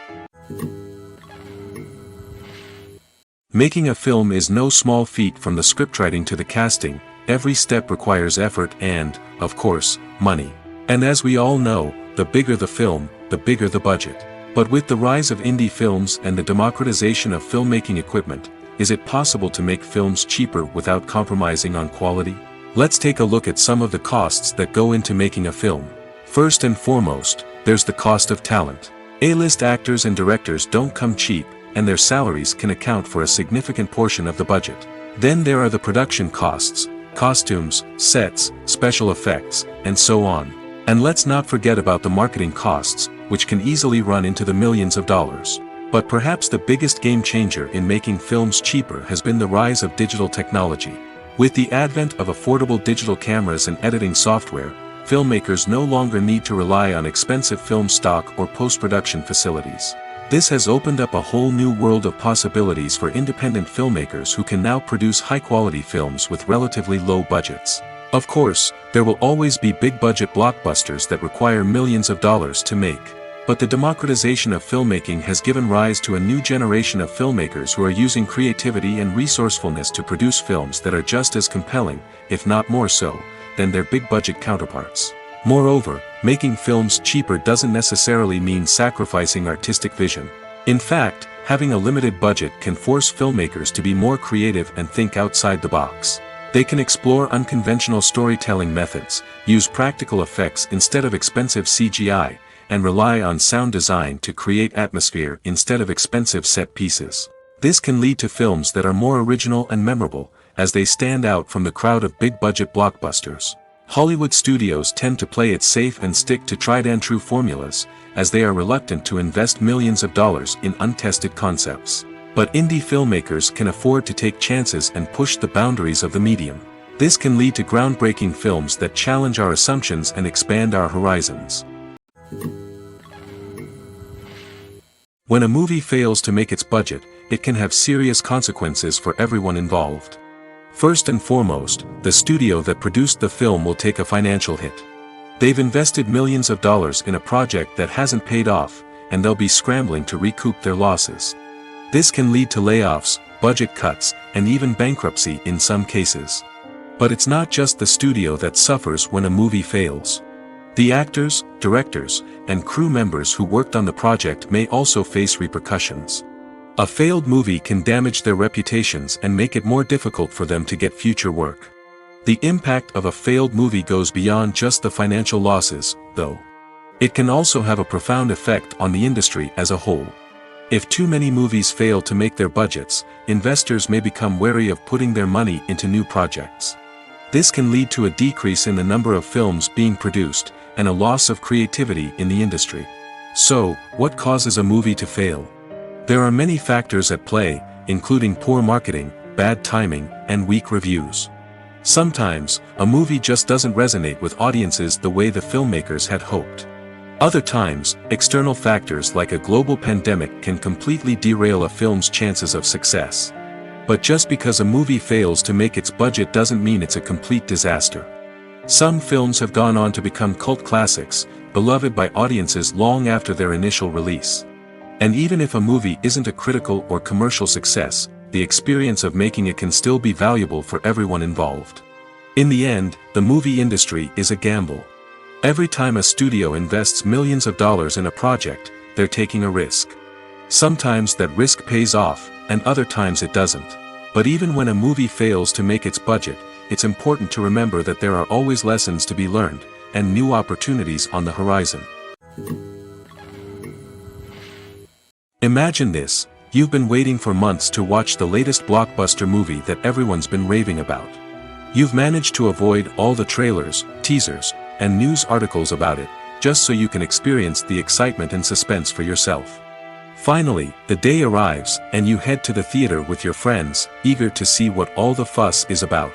Making a film is no small feat. From the scriptwriting to the casting, every step requires effort and, of course, money. And as we all know, the bigger the film, the bigger the budget. But with the rise of indie films and the democratization of filmmaking equipment, is it possible to make films cheaper without compromising on quality? Let's take a look at some of the costs that go into making a film. First and foremost, there's the cost of talent. A-list actors and directors don't come cheap, and their salaries can account for a significant portion of the budget. Then there are the production costs, costumes, sets, special effects, and so on. And let's not forget about the marketing costs, which can easily run into the millions of dollars. But perhaps the biggest game changer in making films cheaper has been the rise of digital technology. With the advent of affordable digital cameras and editing software, filmmakers no longer need to rely on expensive film stock or post-production facilities. This has opened up a whole new world of possibilities for independent filmmakers who can now produce high-quality films with relatively low budgets. Of course, there will always be big-budget blockbusters that require millions of dollars to make. But the democratization of filmmaking has given rise to a new generation of filmmakers who are using creativity and resourcefulness to produce films that are just as compelling, if not more so, than their big-budget counterparts. Moreover, making films cheaper doesn't necessarily mean sacrificing artistic vision. In fact, having a limited budget can force filmmakers to be more creative and think outside the box. They can explore unconventional storytelling methods, use practical effects instead of expensive CGI, and rely on sound design to create atmosphere instead of expensive set pieces. This can lead to films that are more original and memorable, as they stand out from the crowd of big-budget blockbusters. Hollywood studios tend to play it safe and stick to tried-and-true formulas, as they are reluctant to invest millions of dollars in untested concepts. But indie filmmakers can afford to take chances and push the boundaries of the medium. This can lead to groundbreaking films that challenge our assumptions and expand our horizons. When a movie fails to make its budget, it can have serious consequences for everyone involved. First and foremost, the studio that produced the film will take a financial hit. They've invested millions of dollars in a project that hasn't paid off, and they'll be scrambling to recoup their losses. This can lead to layoffs, budget cuts, and even bankruptcy in some cases. But it's not just the studio that suffers when a movie fails. The actors, directors, and crew members who worked on the project may also face repercussions. A failed movie can damage their reputations and make it more difficult for them to get future work. The impact of a failed movie goes beyond just the financial losses, though. It can also have a profound effect on the industry as a whole. If too many movies fail to make their budgets, investors may become wary of putting their money into new projects. This can lead to a decrease in the number of films being produced, and a loss of creativity in the industry. So, what causes a movie to fail? There are many factors at play, including poor marketing, bad timing, and weak reviews. Sometimes, a movie just doesn't resonate with audiences the way the filmmakers had hoped. Other times, external factors like a global pandemic can completely derail a film's chances of success. But just because a movie fails to make its budget doesn't mean it's a complete disaster. Some films have gone on to become cult classics, beloved by audiences long after their initial release. And even if a movie isn't a critical or commercial success, the experience of making it can still be valuable for everyone involved. In the end, the movie industry is a gamble. Every time a studio invests millions of dollars in a project, they're taking a risk. Sometimes that risk pays off, and other times it doesn't. But even when a movie fails to make its budget, it's important to remember that there are always lessons to be learned, and new opportunities on the horizon. Imagine this: you've been waiting for months to watch the latest blockbuster movie that everyone's been raving about. You've managed to avoid all the trailers, teasers, and news articles about it, just so you can experience the excitement and suspense for yourself. Finally, the day arrives, and you head to the theater with your friends, eager to see what all the fuss is about.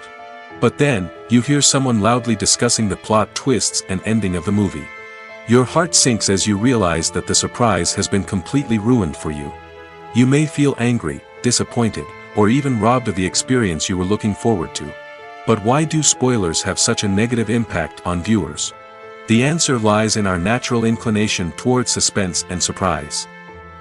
But then, you hear someone loudly discussing the plot twists and ending of the movie. Your heart sinks as you realize that the surprise has been completely ruined for you. You may feel angry, disappointed, or even robbed of the experience you were looking forward to. But why do spoilers have such a negative impact on viewers? The answer lies in our natural inclination toward suspense and surprise.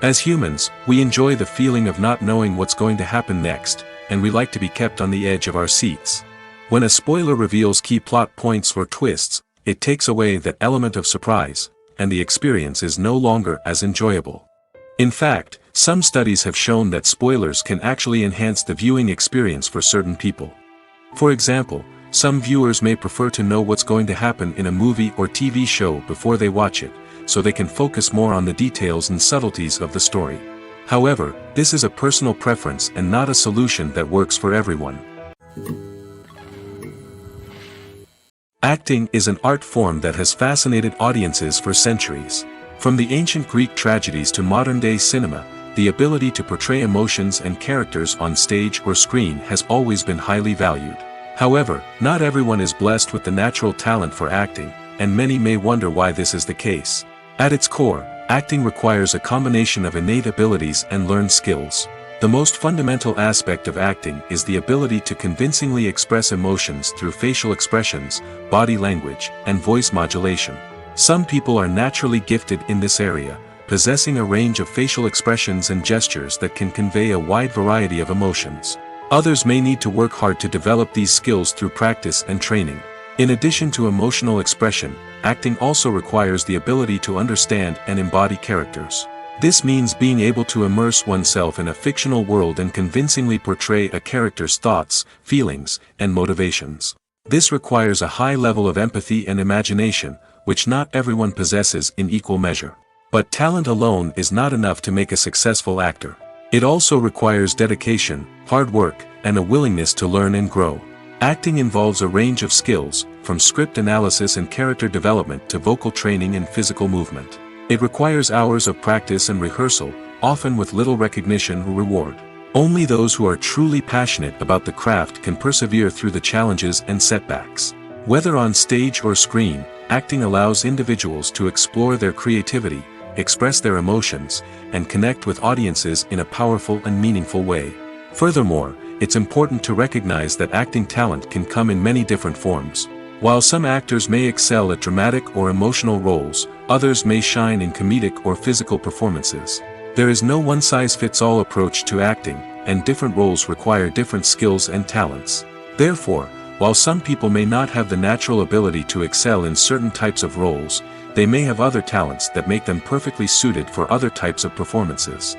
As humans, we enjoy the feeling of not knowing what's going to happen next, and we like to be kept on the edge of our seats. When a spoiler reveals key plot points or twists, it takes away that element of surprise, and the experience is no longer as enjoyable. In fact, some studies have shown that spoilers can actually enhance the viewing experience for certain people. For example, Some viewers may prefer to know what's going to happen in a movie or TV show before they watch it, so they can focus more on the details and subtleties of the story. However, this is a personal preference and not a solution that works for everyone. Acting is an art form that has fascinated audiences for centuries. From the ancient Greek tragedies to modern-day cinema, the ability to portray emotions and characters on stage or screen has always been highly valued. However, not everyone is blessed with the natural talent for acting, and many may wonder why this is the case. At its core, acting requires a combination of innate abilities and learned skills. The most fundamental aspect of acting is the ability to convincingly express emotions through facial expressions, body language, and voice modulation. Some people are naturally gifted in this area, possessing a range of facial expressions and gestures that can convey a wide variety of emotions. Others may need to work hard to develop these skills through practice and training. In addition to emotional expression, acting also requires the ability to understand and embody characters. This means being able to immerse oneself in a fictional world and convincingly portray a character's thoughts, feelings, and motivations. This requires a high level of empathy and imagination, which not everyone possesses in equal measure. But talent alone is not enough to make a successful actor. It also requires dedication, hard work, and a willingness to learn and grow. Acting involves a range of skills, from script analysis and character development to vocal training and physical movement. It requires hours of practice and rehearsal, often with little recognition or reward. Only those who are truly passionate about the craft can persevere through the challenges and setbacks. Whether on stage or screen, acting allows individuals to explore their creativity, express their emotions, and connect with audiences in a powerful and meaningful way. Furthermore, it's important to recognize that acting talent can come in many different forms. While some actors may excel at dramatic or emotional roles, others may shine in comedic or physical performances. There is no one-size-fits-all approach to acting, and different roles require different skills and talents. Therefore, while some people may not have the natural ability to excel in certain types of roles, they may have other talents that make them perfectly suited for other types of performances.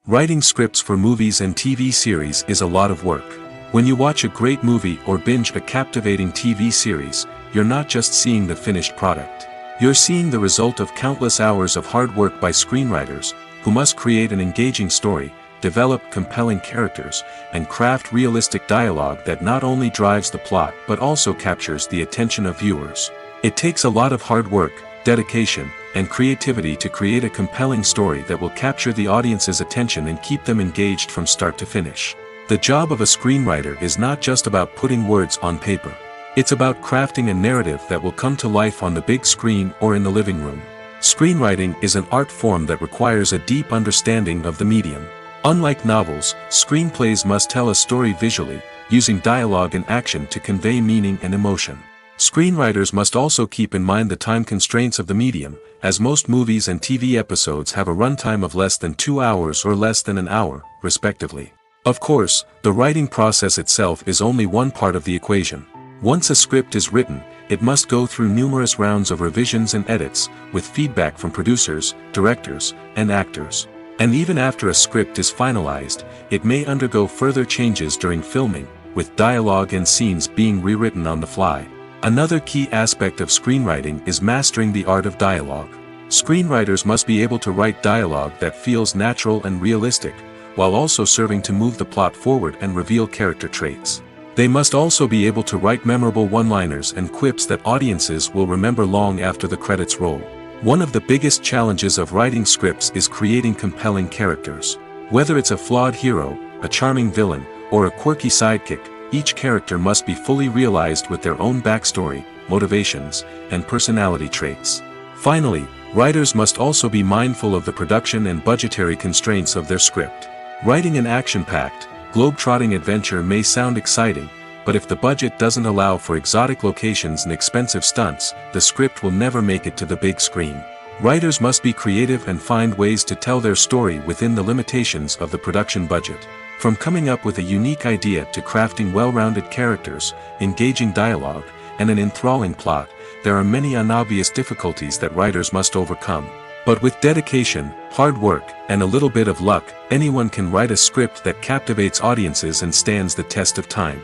Writing scripts for movies and TV series is a lot of work. When you watch a great movie or binge a captivating TV series, you're not just seeing the finished product. You're seeing the result of countless hours of hard work by screenwriters, who must create an engaging story, develop compelling characters, and craft realistic dialogue that not only drives the plot but also captures the attention of viewers. It takes a lot of hard work, dedication, and creativity to create a compelling story that will capture the audience's attention and keep them engaged from start to finish. The job of a screenwriter is not just about putting words on paper. It's about crafting a narrative that will come to life on the big screen or in the living room. Screenwriting is an art form that requires a deep understanding of the medium. Unlike novels, screenplays must tell a story visually, using dialogue and action to convey meaning and emotion. Screenwriters must also keep in mind the time constraints of the medium, as most movies and TV episodes have a runtime of less than 2 hours or less than an hour, respectively. Of course, the writing process itself is only one part of the equation. Once a script is written, it must go through numerous rounds of revisions and edits, with feedback from producers, directors, and actors. And even after a script is finalized, it may undergo further changes during filming, with dialogue and scenes being rewritten on the fly. Another key aspect of screenwriting is mastering the art of dialogue. Screenwriters must be able to write dialogue that feels natural and realistic, while also serving to move the plot forward and reveal character traits. They must also be able to write memorable one-liners and quips that audiences will remember long after the credits roll. One of the biggest challenges of writing scripts is creating compelling characters. Whether it's a flawed hero, a charming villain, or a quirky sidekick, each character must be fully realized with their own backstory, motivations, and personality traits. Finally, writers must also be mindful of the production and budgetary constraints of their script. Writing an action-packed, globe-trotting adventure may sound exciting, but if the budget doesn't allow for exotic locations and expensive stunts, the script will never make it to the big screen. Writers must be creative and find ways to tell their story within the limitations of the production budget. From coming up with a unique idea to crafting well-rounded characters, engaging dialogue, and an enthralling plot, there are many unobvious difficulties that writers must overcome. But with dedication, hard work, and a little bit of luck, anyone can write a script that captivates audiences and stands the test of time.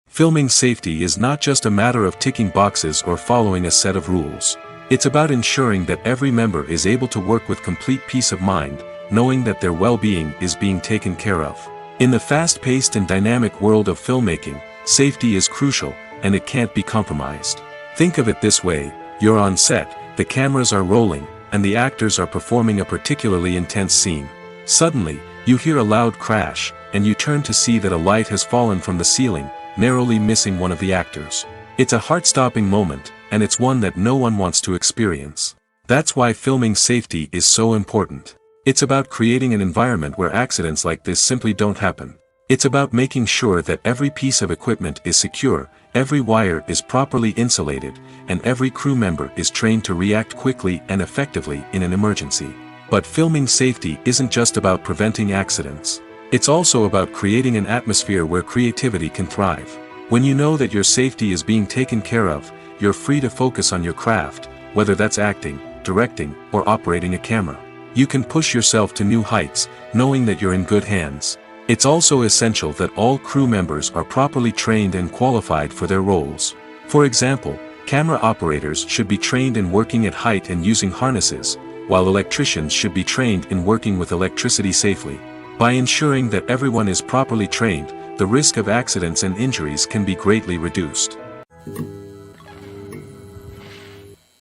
Filming safety is not just a matter of ticking boxes or following a set of rules. It's about ensuring that every member is able to work with complete peace of mind, knowing that their well-being is being taken care of. In the fast-paced and dynamic world of filmmaking, safety is crucial, and it can't be compromised. Think of it this way: you're on set, the cameras are rolling, and the actors are performing a particularly intense scene. Suddenly, you hear a loud crash, and you turn to see that a light has fallen from the ceiling, narrowly missing one of the actors. It's a heart-stopping moment, and it's one that no one wants to experience. That's why filming safety is so important. It's about creating an environment where accidents like this simply don't happen. It's about making sure that every piece of equipment is secure, every wire is properly insulated, and every crew member is trained to react quickly and effectively in an emergency. But filming safety isn't just about preventing accidents. It's also about creating an atmosphere where creativity can thrive. When you know that your safety is being taken care of, you're free to focus on your craft, whether that's acting, directing, or operating a camera. You can push yourself to new heights, knowing that you're in good hands. It's also essential that all crew members are properly trained and qualified for their roles. For example, camera operators should be trained in working at height and using harnesses, while electricians should be trained in working with electricity safely. By ensuring that everyone is properly trained, the risk of accidents and injuries can be greatly reduced.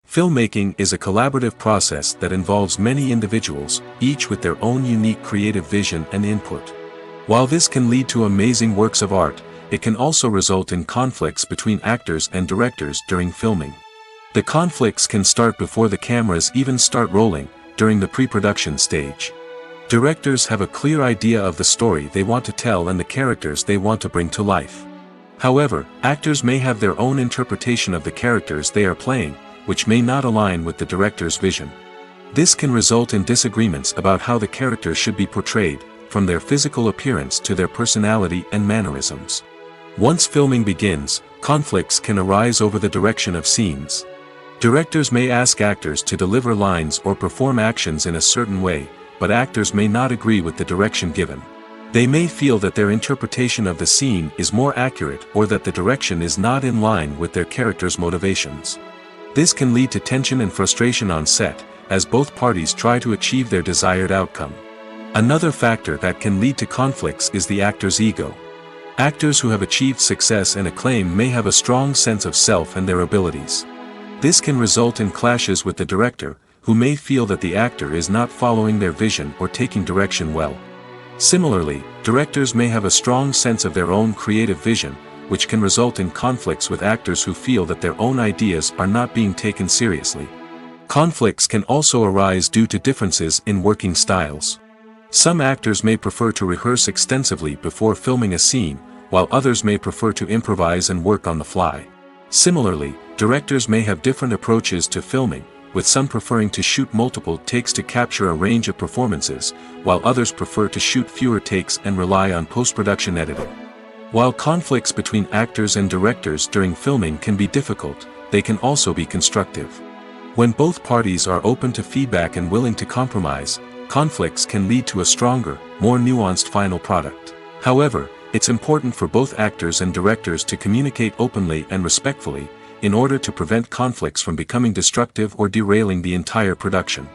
Filmmaking is a collaborative process that involves many individuals, each with their own unique creative vision and input. While this can lead to amazing works of art, it can also result in conflicts between actors and directors during filming. The conflicts can start before the cameras even start rolling, during the pre-production stage. Directors have a clear idea of the story they want to tell and the characters they want to bring to life. However, actors may have their own interpretation of the characters they are playing, which may not align with the director's vision. This can result in disagreements about how the characters should be portrayed, from their physical appearance to their personality and mannerisms. Once filming begins, conflicts can arise over the direction of scenes. Directors may ask actors to deliver lines or perform actions in a certain way, but actors may not agree with the direction given. They may feel that their interpretation of the scene is more accurate or that the direction is not in line with their character's motivations. This can lead to tension and frustration on set, as both parties try to achieve their desired outcome. Another factor that can lead to conflicts is the actor's ego. Actors who have achieved success and acclaim may have a strong sense of self and their abilities. This can result in clashes with the director, who may feel that the actor is not following their vision or taking direction well. Similarly, directors may have a strong sense of their own creative vision, which can result in conflicts with actors who feel that their own ideas are not being taken seriously. Conflicts can also arise due to differences in working styles. Some actors may prefer to rehearse extensively before filming a scene, while others may prefer to improvise and work on the fly. Similarly, directors may have different approaches to filming, with some preferring to shoot multiple takes to capture a range of performances, while others prefer to shoot fewer takes and rely on post-production editing. While conflicts between actors and directors during filming can be difficult, they can also be constructive. When both parties are open to feedback and willing to compromise, conflicts can lead to a stronger, more nuanced final product. However, it's important for both actors and directors to communicate openly and respectfully, in order to prevent conflicts from becoming destructive or derailing the entire production.